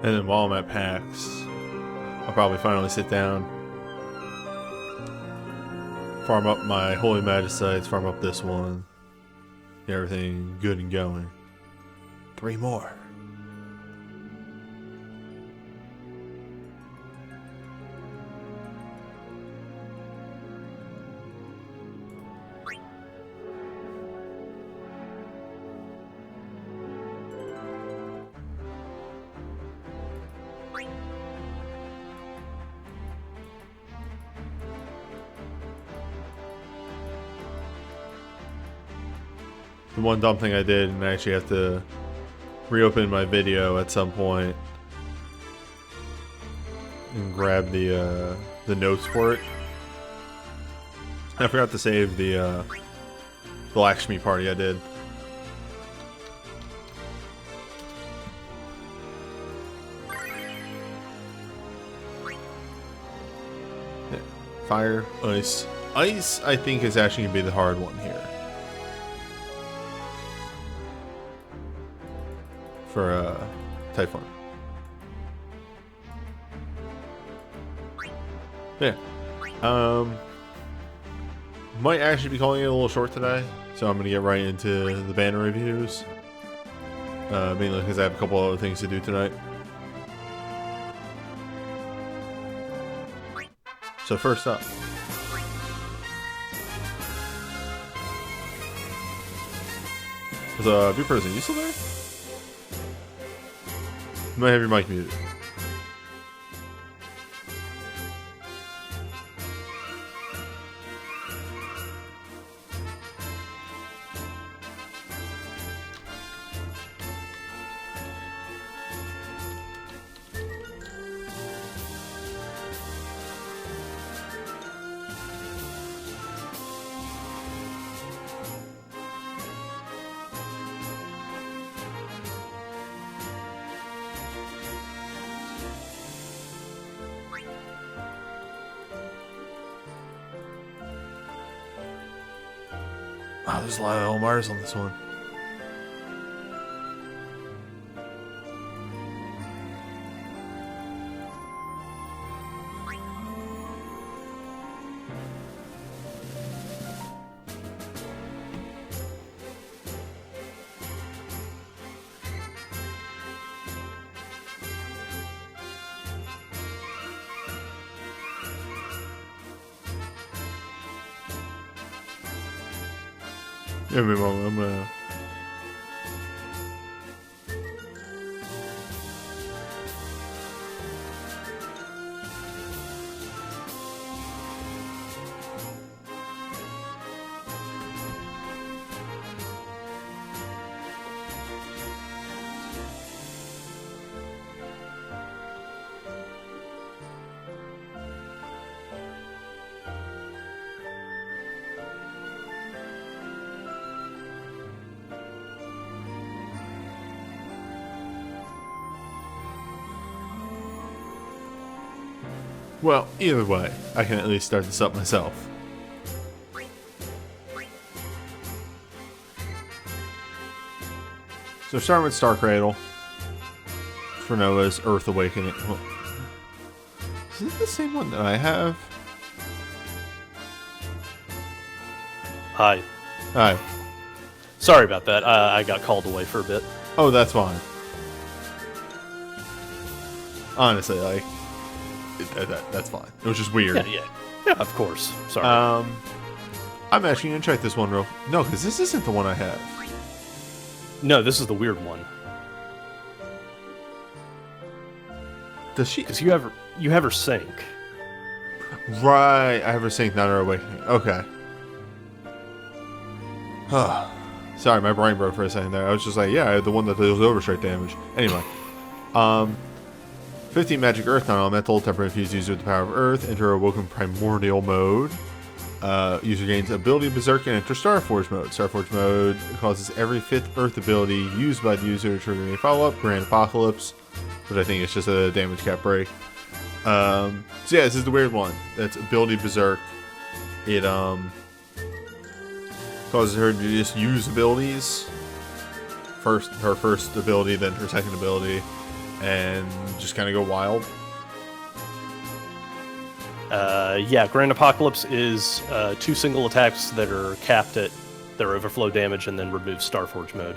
And then while I'm at PAX, I'll probably finally sit down, farm up my Holy Magicites, farm up this one, get everything good and going. 3 more. The one dumb thing I did, and I actually have to reopen my video at some point and grab the notes for it. I forgot to save the Lakshmi party I did. Fire, ice. Ice, I think, is actually going to be the hard one here. For type 1. Yeah. Might actually be calling it a little short today, so I'm going to get right into the banner reviews. Mainly because I have a couple other things to do tonight. So first up. Was Big Person, you still there? You might have your mic muted. Wow, there's a lot of LMRs on this one. Give me a moment, I'm gonna... Well, either way, I can at least start this up myself. So starting with Star Cradle for Nova's Earth Awakening. Well, is it the same one that I have? Hi. Hi. Sorry about that. I got called away for a bit. Oh, that's fine. Honestly, like... that's fine. It was just weird. Yeah, of course. Sorry. I'm actually gonna check this one real. No, because this isn't the one I have. No, this is the weird one. Does she? Because you have her sync. Right, I have her sync, not her awakening. Okay. Sorry, my brain broke for a second there. I was just like, yeah, I had the one that deals overstrike damage. Anyway, 15 Magic Earth Non-Elemental, temporary infused user with the power of Earth. Enter Awoken Primordial mode. User gains ability Berserk and enter Starforge mode. Starforge mode causes every 5th Earth ability used by the user to trigger a follow-up. Grand Apocalypse, which I think is just a damage cap break. So yeah, this is the weird one. That's ability Berserk. It causes her to just use abilities. First, her first ability, then her second ability. And just kind of go wild. Yeah, Grand Apocalypse is 2 single attacks that are capped at their overflow damage and then remove Starforge mode.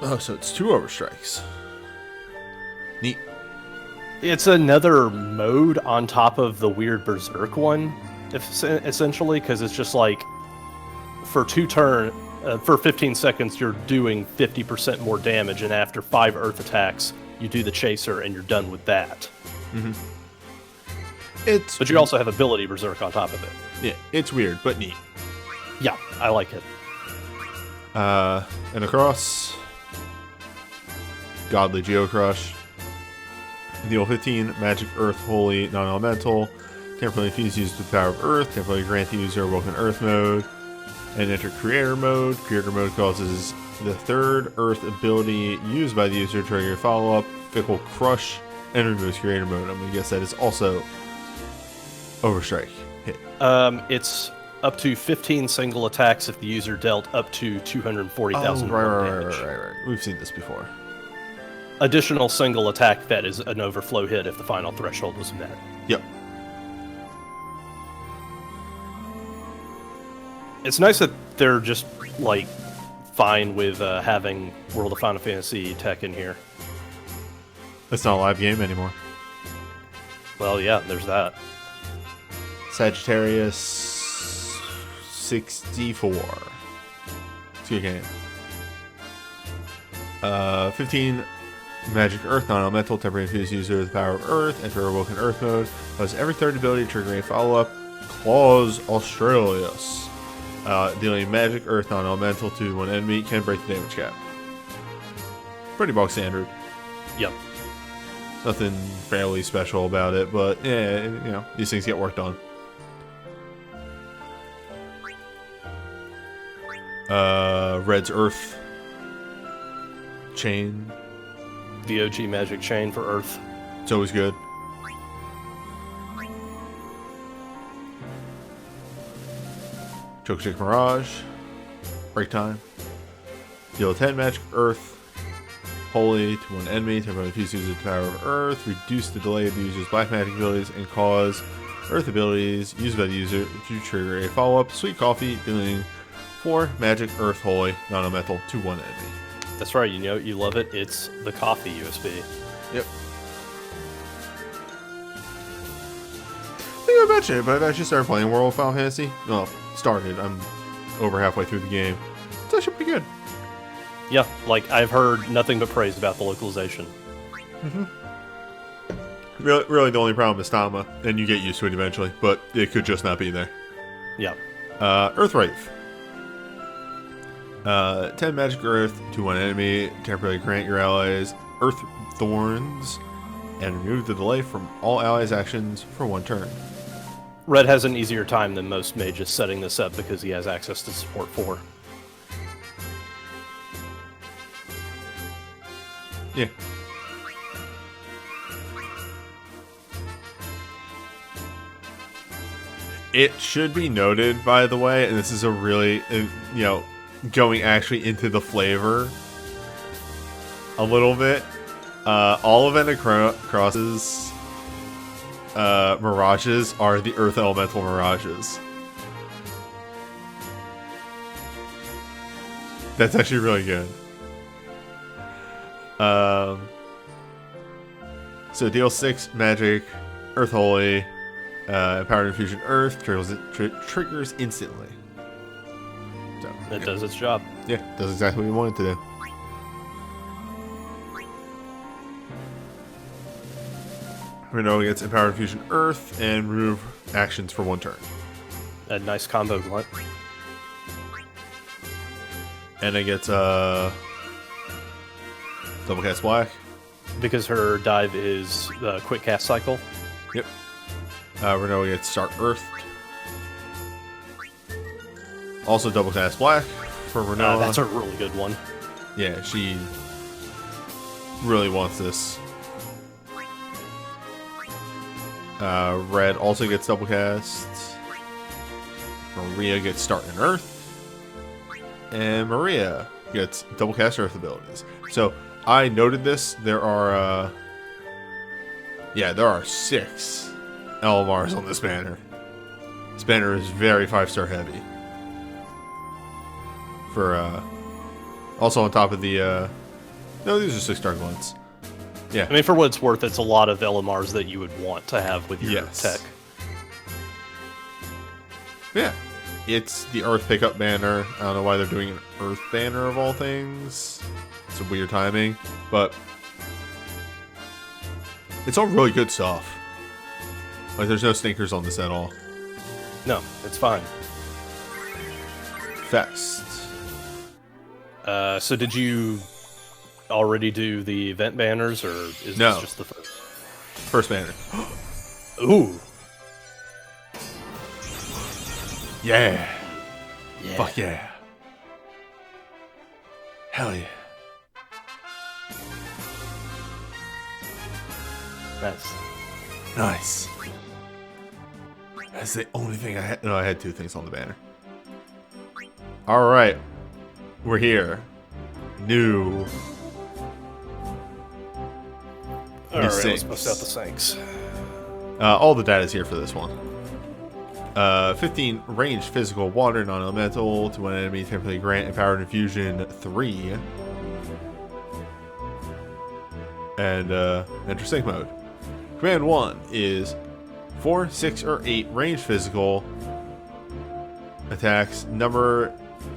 Oh, so it's 2 overstrikes. Neat. It's another mode on top of the weird Berserk one, essentially, because it's just like, for 15 seconds, you're doing 50% more damage, and after 5 Earth attacks, you do the Chaser, and you're done with that. Mm-hmm. But you also have ability Berserk on top of it. Yeah, it's weird, but neat. Yeah, I like it. And across, Godly Geocrush. Deal 15 Magic Earth Holy Non-Elemental. Temporarily infused used with the power of Earth. Temporarily grant the user Awoken Earth mode. And enter Creator mode. Creator mode causes the 3rd Earth ability used by the user to trigger follow-up. Fickle Crush and removes Creator mode. I'm going to guess that is also Overstrike hit. It's up to 15 single attacks if the user dealt up to 240,000 damage. Right. We've seen this before. Additional single attack that is an overflow hit if the final threshold was met. Yep. It's nice that they're just, like, fine with having World of Final Fantasy tech in here. It's not a live game anymore. Well, yeah, there's that. Sagittarius 64. It's a good game. 15 Magic Earth, non-elemental, temporary infused user with the power of Earth. Enter Awoken Earth mode. Has every third ability triggering a follow-up. Claws Australis. Dealing Magic Earth, non-elemental to one enemy. Can break the damage cap. Pretty bog standard. Yep. Nothing fairly special about it, but yeah, you know, these things get worked on. Red's Earth chain. The OG magic chain for Earth. It's always good. Choke Mirage. Break time. Deal 10 magic Earth. Holy to one enemy. Temporarily infuse user the power of Earth. Reduce the delay of the user's black magic abilities and cause Earth abilities used by the user to trigger a follow-up. Sweet Coffee dealing 4 magic Earth Holy non-elemental to one enemy. That's right, you know, you love it. It's the coffee USB. Yep. I think I mentioned it, but I've actually started playing World of Final Fantasy. Well, started. I'm over halfway through the game. It's actually pretty good. Yeah, like, I've heard nothing but praise about the localization. Really, the only problem is Tama, and you get used to it eventually, but it could just not be there. Yeah. Earth Wraith. 10 magic Earth to one enemy. Temporarily grant your allies Earth Thorns and remove the delay from all allies' actions for one turn. Red has an easier time than most mages setting this up because he has access to support 4. Yeah. It should be noted, by the way, and this is a really, going actually into the flavor a little bit. All of Cross's mirages are the Earth Elemental mirages. That's actually really good. So deal 6 magic, Earth Holy, Powered Infusion Earth, triggers instantly. So, It does its job. Yeah, does exactly what you want it to do. Reno gets Empowered Infusion Earth and remove actions for one turn. A nice combo blunt. And it gets Double Cast Black. Because her dive is the quick cast cycle. Yep. Reno gets Start Earthed. Also Double Cast Black for Renoa. That's a really good one. Yeah, she really wants this. Red also gets Double Cast. Maria gets Start in Earth. And Maria gets Double Cast Earth abilities. So, I noted this. There are 6 LMRs on this banner. This banner is very 5-star heavy. For, also on top of the, no, these are 6-star glunts. Yeah. I mean, for what it's worth, it's a lot of LMRs that you would want to have with your tech. Yeah. It's the Earth pickup banner. I don't know why they're doing an Earth banner of all things. It's a weird timing, but it's all really good stuff. Like, there's no stinkers on this at all. No, it's fine. Fest. So did you already do the event banners, or is No. this just the first? First banner. Ooh. Yeah. Yeah. Fuck yeah. Hell yeah. Nice. Nice. That's the only thing I had. No, I had 2 things on the banner. All right, we're here. New. All right, let's bust out the sinks. All the data is here for this one. 15 ranged physical water non-elemental to one enemy temporarily grant empowered infusion 3. And enter sync mode. Command 1 is 4, 6, or 8 ranged physical attacks. Number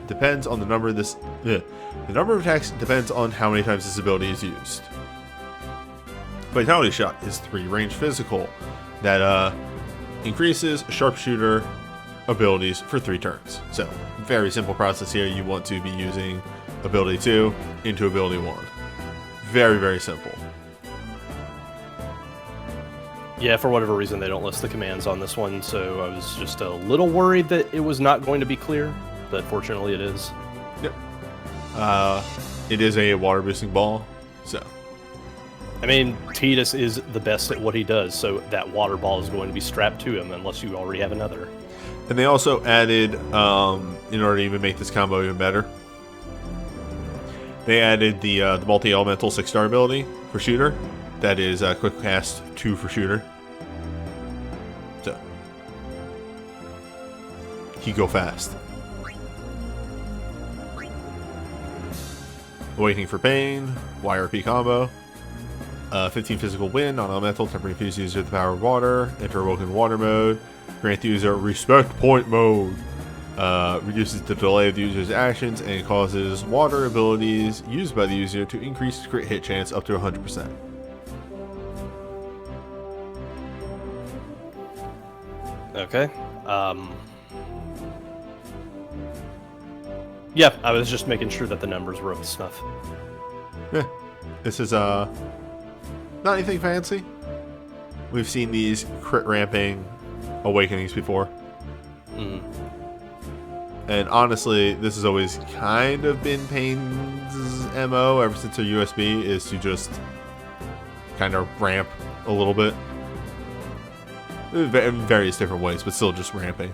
depends on the number of this. The number of attacks depends on how many times this ability is used. Vitality shot is 3 ranged physical that increases sharpshooter abilities for 3 turns. So very simple process here. You want to be using ability 2 into ability 1. Very, very simple. Yeah, for whatever reason, they don't list the commands on this one, so I was just a little worried that it was not going to be clear, but fortunately it is. Yep. It is a water boosting ball, so. I mean, Tidus is the best at what he does, so that water ball is going to be strapped to him unless you already have another. And they also added, in order to even make this combo even better, they added the multi-elemental 6-star ability for shooter. That is quick cast 2 for shooter. So he go fast. Awakening for pain, YRP combo. 15 physical wind on elemental, temporary infuse user with the power of water. Enter awoken water mode. Grant the user respect point mode. Reduces the delay of the user's actions and causes water abilities used by the user to increase crit hit chance up to 100%. Okay. Yeah, I was just making sure that the numbers were up to snuff. Yeah. This is not anything fancy. We've seen these crit ramping awakenings before. Mm. And honestly, this has always kind of been Pain's MO ever since her USB, is to just kind of ramp a little bit. In various different ways, but still just ramping.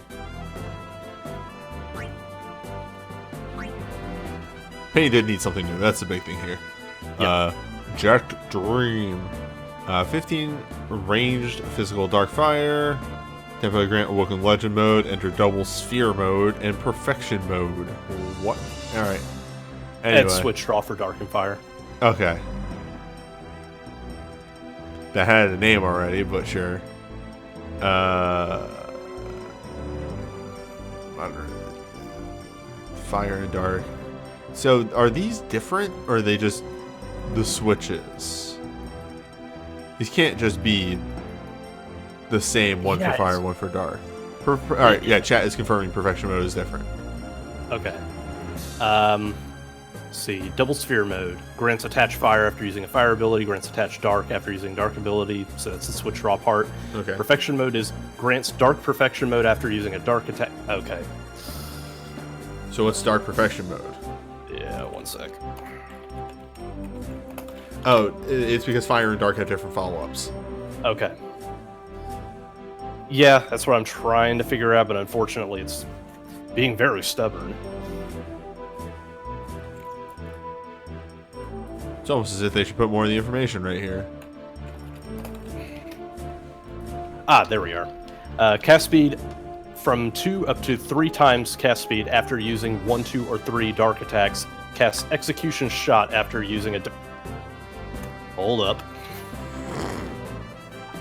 Pain did need something new. That's the big thing here. Yep. Jet Dream. 15 ranged physical dark fire. Temporary grant awoken legend mode. Enter double sphere mode and perfection mode. What? Alright. Anyway. And switch draw for dark and fire. Okay. That had a name already, but sure. Fire and dark. So are these different, or are they just the switches? These can't just be the same, one for fire, one for dark. Alright, yeah, chat is confirming perfection mode is different. Okay. Let's see. Double sphere mode. Grants attach fire after using a fire ability, grants attach dark after using dark ability, so that's the switch draw part. Okay. Perfection mode is grants dark perfection mode after using a dark attack. Okay. So what's dark perfection mode? Yeah, one sec. Oh, it's because fire and dark have different follow-ups. Okay. Yeah, that's what I'm trying to figure out, but unfortunately it's being very stubborn. It's almost as if they should put more of the information right here. Ah, there we are. Cast speed from 2 up to 3 times cast speed after using 1, 2, or 3 dark attacks. Cast execution shot after using a... Hold up.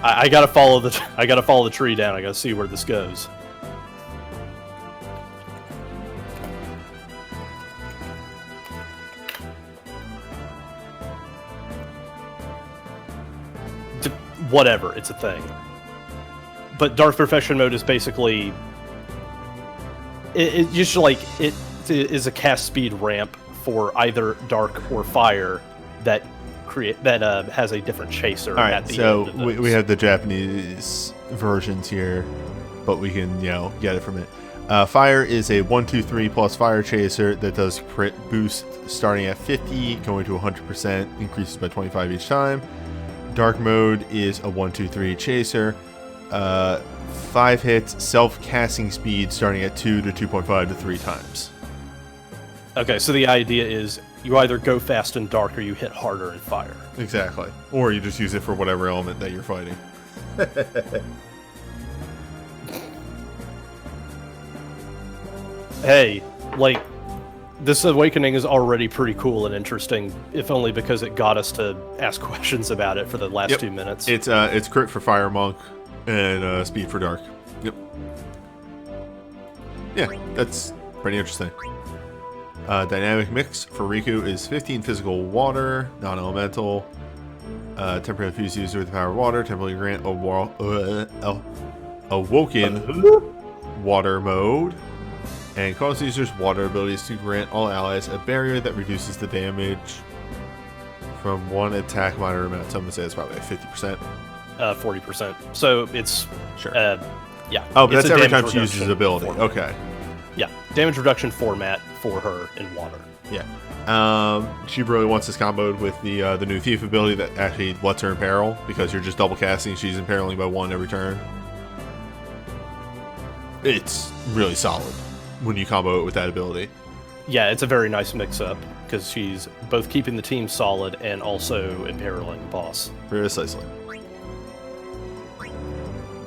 I gotta follow the tree down. I gotta see where this goes. Whatever, it's a thing. But Dark Perfection mode is basically it is a cast speed ramp for either dark or fire that has a different chaser. All right, at the so end of we have the Japanese versions here, but we can get it from it. Fire is a 1, 2, 3 plus fire chaser that does crit boost starting at 50, going to 100%, increases by 25 each time. Dark mode is a 1, 2, 3 chaser. 5 hits, self-casting speed starting at 2 to 2.5 to 3 times. Okay, so the idea is you either go fast and dark or you hit harder and fire. Exactly. Or you just use it for whatever element that you're fighting. Hey, like, this awakening is already pretty cool and interesting, if only because it got us to ask questions about it for the last 2 minutes. It's crit for Fire Monk and speed for Dark. Yep. Yeah, that's pretty interesting. Dynamic mix for Riku is 15 physical water, non-elemental. Temporarily fuse user with the power of water. Temporarily grant awoken water mode. And cause users' water abilities to grant all allies a barrier that reduces the damage from one attack minor amount. Some would say it's probably like 50%. 40%. So it's... Sure. Yeah. Oh, but that's every time she damage uses ability. format. Okay. Yeah. Damage reduction format for her in water. Yeah. She really wants this comboed with the new Thief ability that actually lets her imperil, because you're just double casting. She's imperiling by 1 every turn. It's really solid when you combo it with that ability. Yeah, it's a very nice mix-up, because she's both keeping the team solid and also imperiling the boss. Precisely.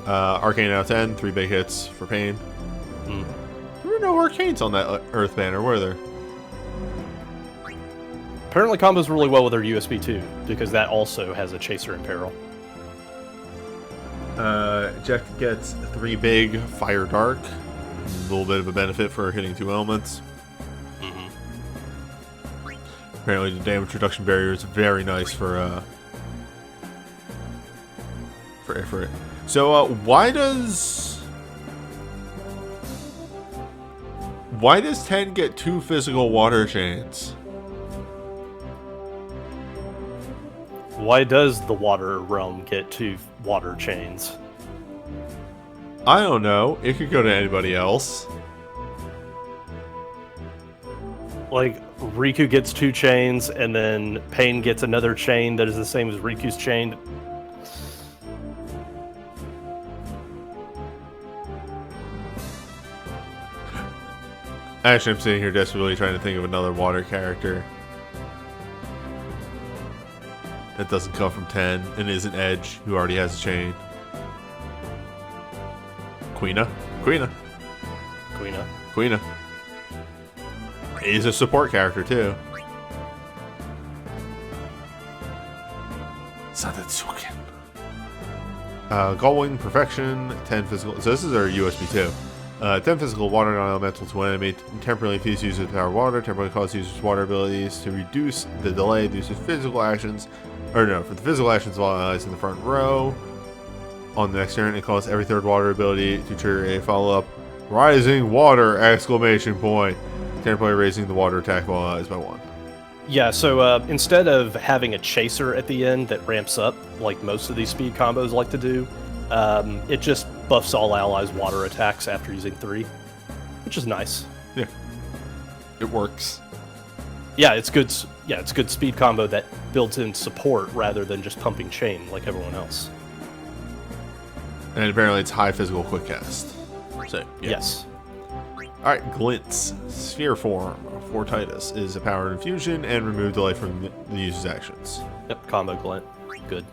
Arcane out of 10, 3 big hits for pain. There were no arcanes on that Earth banner, were there? Apparently combos really well with her USB too, because that also has a Chaser Imperil. Jack gets 3 big Fire Dark. A little bit of a benefit for hitting 2 elements. Apparently the damage reduction barrier is very nice for Ifrit. So why does 10 get 2 physical water chains? Why does the water realm get 2 water chains? I don't know. It could go to anybody else. Like, Riku gets 2 chains, and then Pain gets another chain that is the same as Riku's chain. Actually, I'm sitting here desperately trying to think of another water character that doesn't come from 10 and isn't Edge, who already has a chain. Quina. He's a support character too. Sadatsuken. Gullwing Perfection, 10 physical. So this is our USB too. 10 physical water non-elemental to one enemy. Temporarily fuse users with power of water. Temporarily cause users' water abilities to reduce the delay due to physical actions. Or no, for the physical actions of all allies in the front row. On the next turn, it calls every 3rd water ability to trigger a follow-up Rising Water! Exclamation point. Temporarily raising the water attack of all allies by 1. Yeah, so instead of having a chaser at the end that ramps up, like most of these speed combos like to do, it just buffs all allies' water attacks after using 3, which is nice. Yeah, it works. Yeah, it's good. Yeah, it's a good speed combo that builds in support rather than just pumping chain like everyone else. And apparently it's high physical quick cast. So, yeah. Yes. Alright, Glint's Sphere Form for Titus is a power infusion and remove delay from the user's actions. Yep, combo glint. Good.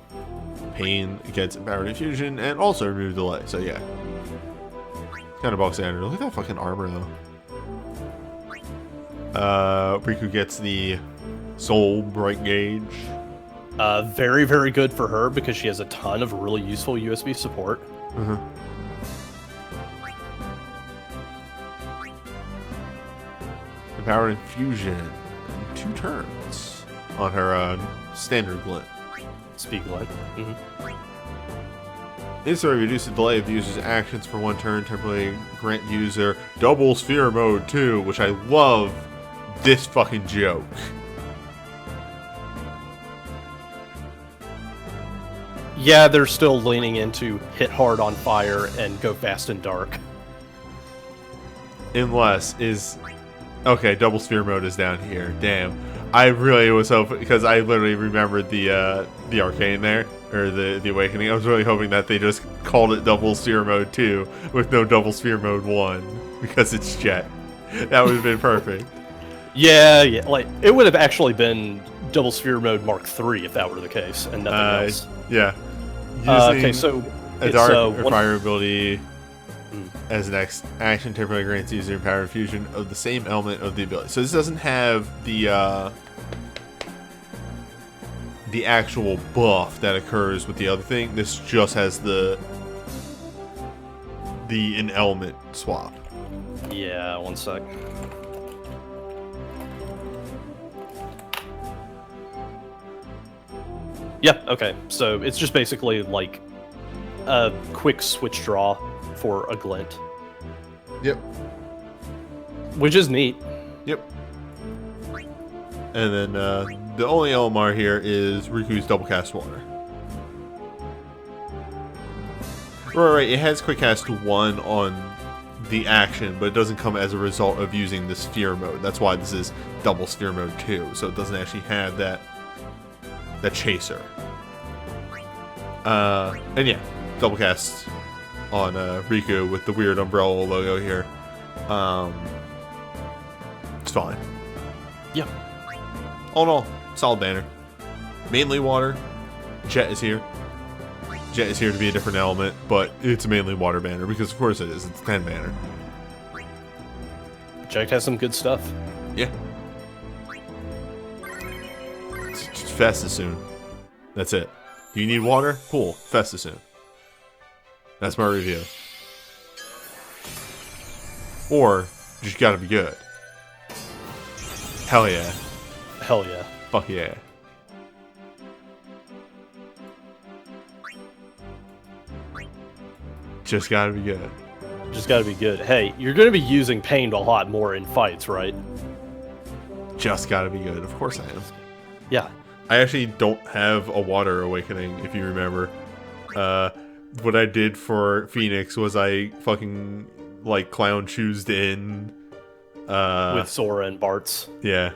Pain gets a power infusion and also remove delay, so yeah. Kind of box standard. Look at that fucking armor though. Riku gets the Soul Bright Gauge. Very, very good for her because she has a ton of really useful USB support. The power infusion in 2 turns on her standard glint. Speed glint. Instantly reduce the delay of the user's actions for 1 turn. Temporarily grant user double sphere mode 2, which I love this fucking joke. Yeah, they're still leaning into hit hard on fire and go fast and dark. Unless is... Okay, double sphere mode is down here. Damn. I really was hoping, because I literally remembered the arcane there, or the awakening. I was really hoping that they just called it double sphere mode 2 with no double sphere mode 1 because it's Jet. That would have been perfect. Yeah, like it would have actually been double sphere mode Mark III if that were the case, and nothing else. Yeah. Okay, so a dark or fire ability as an action temporarily grants user power infusion of the same element of the ability. So this doesn't have the actual buff that occurs with the other thing. This just has the an element swap. Yeah, one sec. Yeah, okay. So it's just basically like a quick switch draw for a glint. Yep. Which is neat. Yep. And then the only LMR here is Riku's double cast water. Right, it has quick cast 1 on the action, but it doesn't come as a result of using the sphere mode. That's why this is double sphere mode 2, so it doesn't actually have that chaser. And yeah, double cast on Riku with the weird umbrella logo here. It's fine. Yeah. All in all, solid banner. Mainly water. Jet is here. Jet is here to be a different element, but it's a mainly water banner because of course it is. It's a 10 banner. Jet has some good stuff. Yeah. It's just Festus soon. That's it. Do you need water? Cool. Festus soon. That's my review. Or, just gotta be good. Hell yeah. Hell yeah. Fuck yeah. Just gotta be good. Just gotta be good. Hey, you're gonna be using Pain a lot more in fights, right? Just gotta be good. Of course I am. Yeah. I actually don't have a water awakening, if you remember. What I did for Phoenix was I fucking, like, clown choosed in... with Sora and Bart's. Yeah.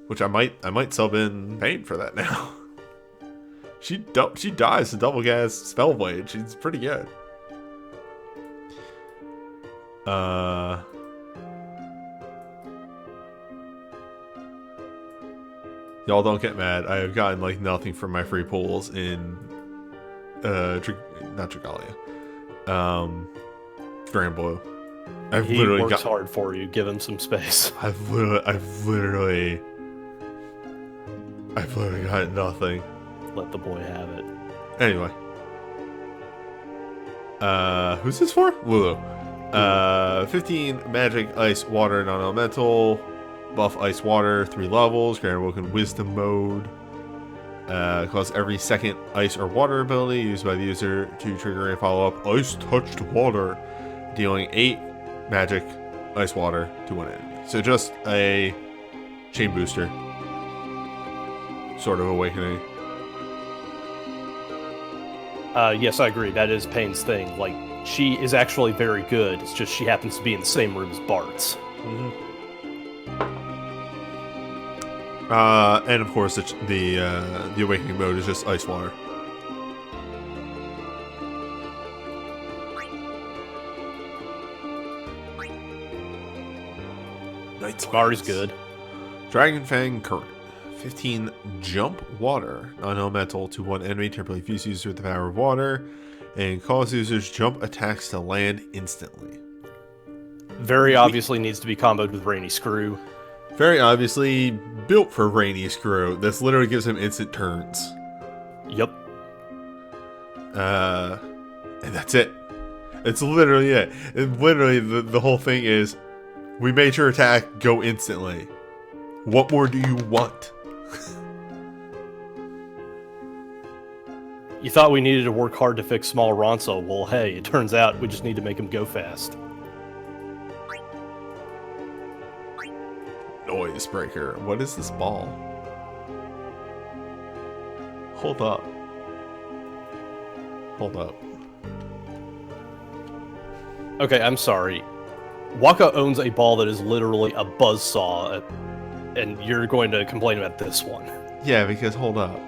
Which I might sub in Pain for that now. She dies to double gas Spellblade. She's pretty good. Y'all don't get mad. I have gotten like nothing from my free pulls in not Dragalia. Dragon Blue. He works hard for you. Give him some space. I've literally got nothing. Let the boy have it. Anyway. Who's this for? Lulu. 15 magic, ice, water, non-elemental. Buff ice water, 3 levels. Grant awoken wisdom mode. Cause every second ice or water ability used by the user to trigger a follow-up ice touched water, dealing 8 magic, ice water to one enemy. So just a chain booster sort of awakening. Yes, I agree. That is Pain's thing. Like, she is actually very good. It's just she happens to be in the same room as Bart's. Mm-hmm. And of course, the awakening mode is just ice water. Mari's good. Dragon Fang Current. 15 jump water. Non-elemental to one enemy. Temporarily fuse user with the power of water. And cause users jump attacks to land instantly. Very obviously needs to be comboed with Rainy Screw. Very obviously built for Rainy Screw. This literally gives him instant turns. Yep. And that's it. It's literally it. And literally the whole thing is, we made your attack go instantly. What more do you want? You thought we needed to work hard to fix small Ronso. Well, hey, it turns out we just need to make him go fast. Noise breaker. What is this ball? Hold up. Hold up. Okay, I'm sorry. Waka owns a ball that is literally a buzzsaw And you're going to complain about this one. Yeah, because hold up.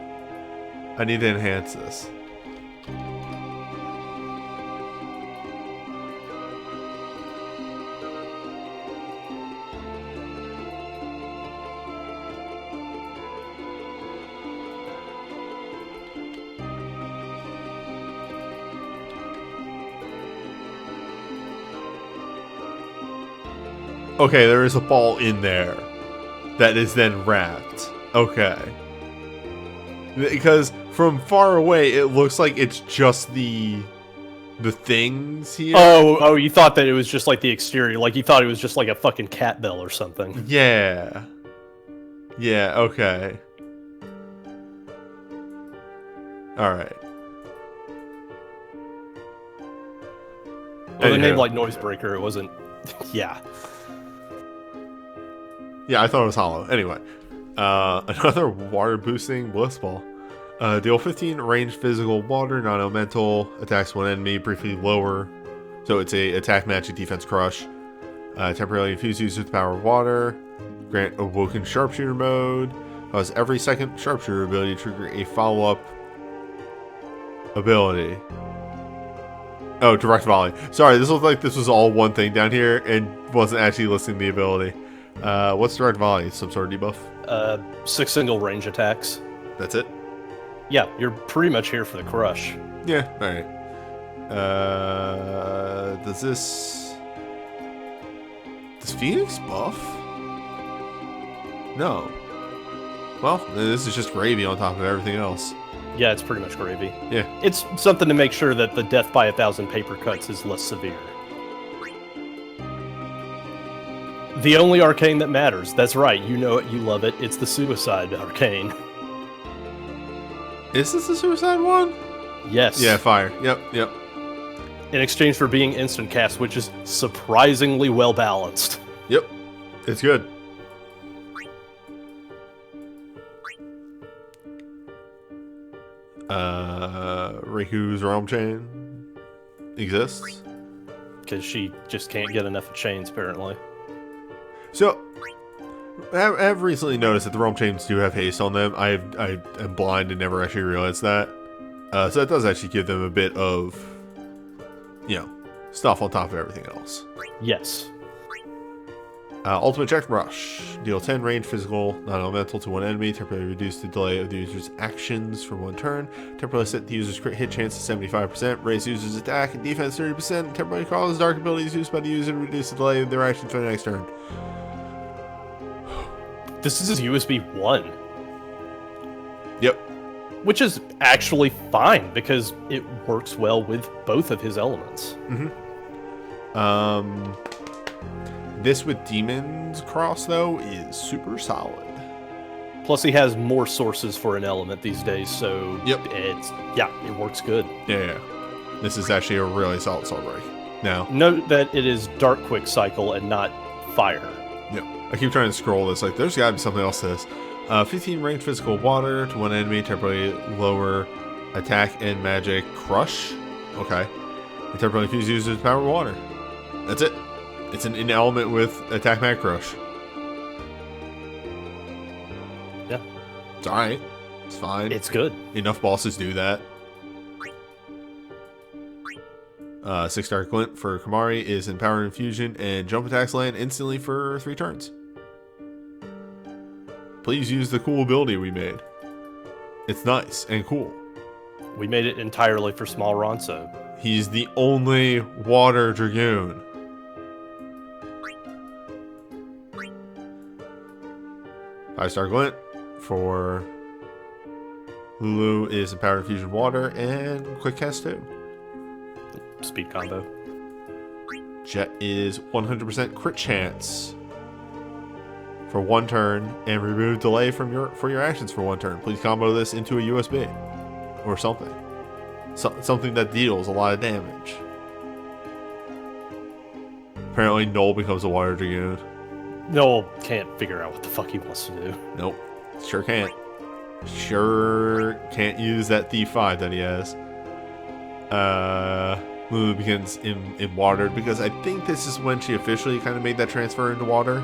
I need to enhance this. Okay, there is a ball in there that is then wrapped. Okay. Because from far away, it looks like it's just the things here. Oh, you thought that it was just like the exterior. Like you thought it was just like a fucking cat bell or something. Yeah. Yeah, okay. Alright. Well, the name like Noisebreaker, it wasn't... yeah. Yeah, I thought it was hollow. Anyway. Another water boosting bliss ball. Deal 15 range physical water, non-elemental, attacks one enemy, briefly lower. So it's a attack magic defense crush. Temporarily infuse users with the power of water. Grant awoken sharpshooter mode. Cause every second sharpshooter ability to trigger a follow-up ability. Oh, direct volley. Sorry, this looked like this was all one thing down here and wasn't actually listing the ability. What's direct volley? Some sort of debuff? 6 single range attacks. That's it? Yeah, you're pretty much here for the crush. Yeah, alright. Does Phoenix buff? No. Well, this is just gravy on top of everything else. Yeah, it's pretty much gravy. Yeah. It's something to make sure that the death by 1,000 paper cuts is less severe. The only arcane that matters. That's right, you know it, you love it. It's the suicide arcane. Is this the suicide one? Yes. Yeah, fire. Yep. In exchange for being instant cast, which is surprisingly well balanced. Yep. It's good. Riku's Realm Chain exists. Because she just can't get enough of chains, apparently. So, I've recently noticed that the Realm Chains do have haste on them. I am blind and never actually realized that. So that does actually give them a bit of, stuff on top of everything else. Yes. Ultimate Check Rush. Deal 10 range physical, non-elemental to one enemy. Temporarily reduce the delay of the user's actions for one turn. Temporarily set the user's crit hit chance to 75%. Raise the user's attack and defense 30%. Temporarily cause dark abilities used by the user to reduce the delay of their actions for the next turn. This is USB 1. Yep. Which is actually fine, because it works well with both of his elements. Mm-hmm. This with Demon's Cross, though, is super solid. Plus, he has more sources for an element these days, so yep. It works good. Yeah. This is actually a really solid soul break. Now, note that it is Dark Quick Cycle and not Fire. Yep. I keep trying to scroll this, like, there's gotta be something else to this. 15 range physical water to one enemy, temporarily lower attack and magic crush. Okay. And temporarily infuse users with power of water. That's it. It's an element with attack mag crush. Yeah. It's alright. It's fine. It's good. Enough bosses do that. 6-star Glint for Kamari is Empowered Infusion, and jump attacks land instantly for 3 turns. Please use the cool ability we made. It's nice and cool. We made it entirely for Small Ronso. He's the only Water Dragoon. Five-star Glint for Lulu is Empowered Infusion Water and Quick Cast 2. Speed combo. Jet is 100% crit chance for 1 turn and remove delay from your actions for 1 turn. Please combo this into a USB or something. Something that deals a lot of damage. Apparently Noel becomes a Water Dragoon. Noel can't figure out what the fuck he wants to do. Nope. Sure can't. Sure can't use that Thief 5 that he has. Lulu begins in water because I think this is when she officially kind of made that transfer into water.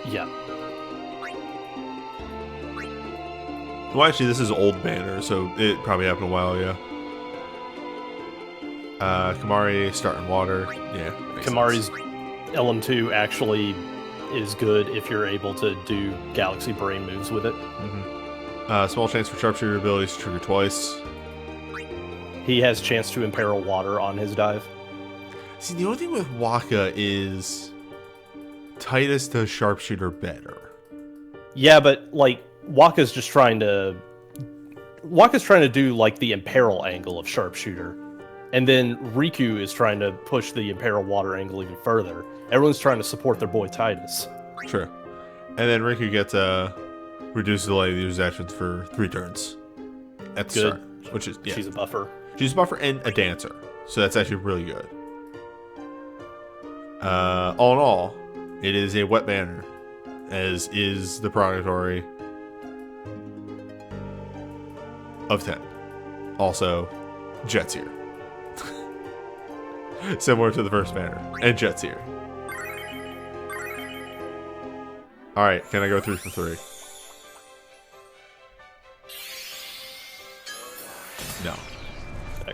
Yeah. Well, actually, this is old banner, so it probably happened a while ago. Kamari starting water. Yeah. Kamari's LM2 actually is good if you're able to do Galaxy Brain moves with it. Small chance for sharpshooter abilities to trigger twice. He has chance to imperil water on his dive. See, the only thing with Waka is Titus does sharpshooter better. Yeah, but like Waka's trying to do like the imperil angle of sharpshooter, and then Riku is trying to push the imperil water angle even further. Everyone's trying to support their boy Titus. Sure. And then Riku gets reduced delay to use actions for 3 turns at the start, which is She's a buffer. She's a buffer and a dancer, so that's actually really good. All in all, it is a wet banner, as is the Purgatory of 10. Also, Jet's here. Similar to the first banner, and Jet's here. Alright, can I go 3 for 3? No. Okay.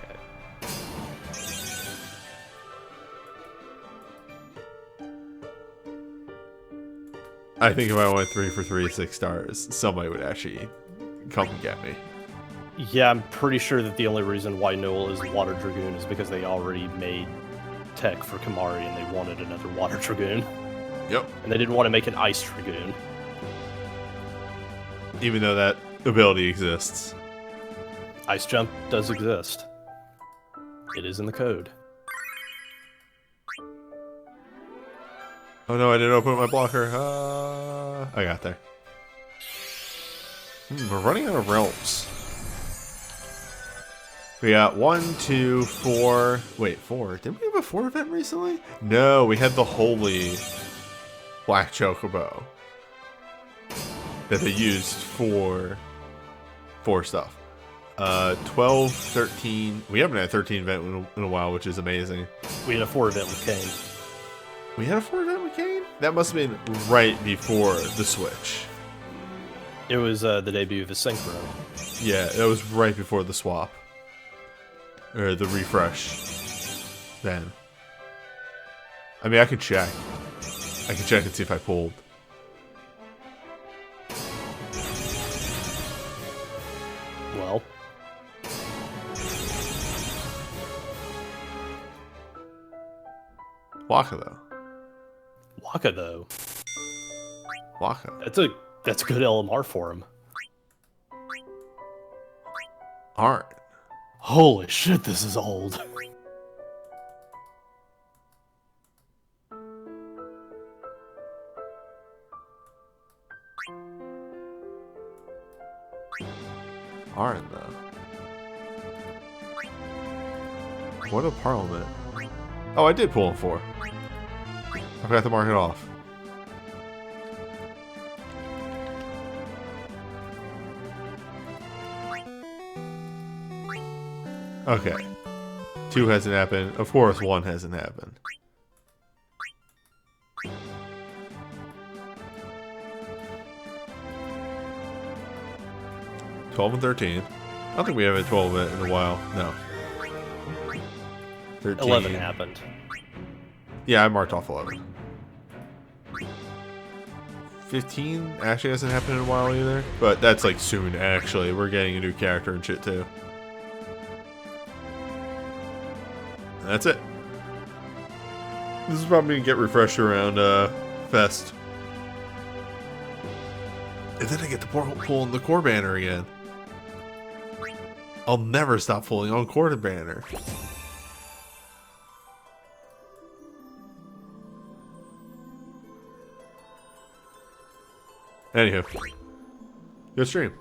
I think if I went 3 for 3, 6 stars, somebody would actually come and get me. Yeah, I'm pretty sure that the only reason why Noel is Water Dragoon is because they already made tech for Kamari and they wanted another Water Dragoon. Yep. And they didn't want to make an Ice Dragoon. Even though that ability exists. Ice Jump does exist. It is in the code. Oh no, I didn't open up my blocker. I got there. We're running out of realms. We got 1, 2, 4. Wait, 4. Did we have a 4 event recently? No, we had the Holy Black Chocobo that they used for stuff. 12, 13. We haven't had a 13 event in a while, which is amazing. We had a 4 event with Kane. We had a 4 event with Kane? That must have been right before the Switch. It was the debut of the Synchro. Yeah, that was right before the swap. Or the refresh. Then. I mean, I could check. I can check and see if I pulled. Well. Waka, though. Waka, though. Waka. That's good LMR for him. Alright. Holy shit, this is old. Alright, though. What a Parliament. Oh, I did pull in 4. I forgot to mark it off. Okay. 2 hasn't happened. Of course, 1 hasn't happened. $12 and 13. I don't think we have a 12 in a while. No. 13. 11 happened. Yeah, I marked off 11. 15 actually hasn't happened in a while either. But that's like soon, actually. We're getting a new character and shit, too. That's it. This is probably going to get refreshed around Fest. And then I get to pull in the core banner again. I'll never stop pulling on core banner. Anywho, good stream.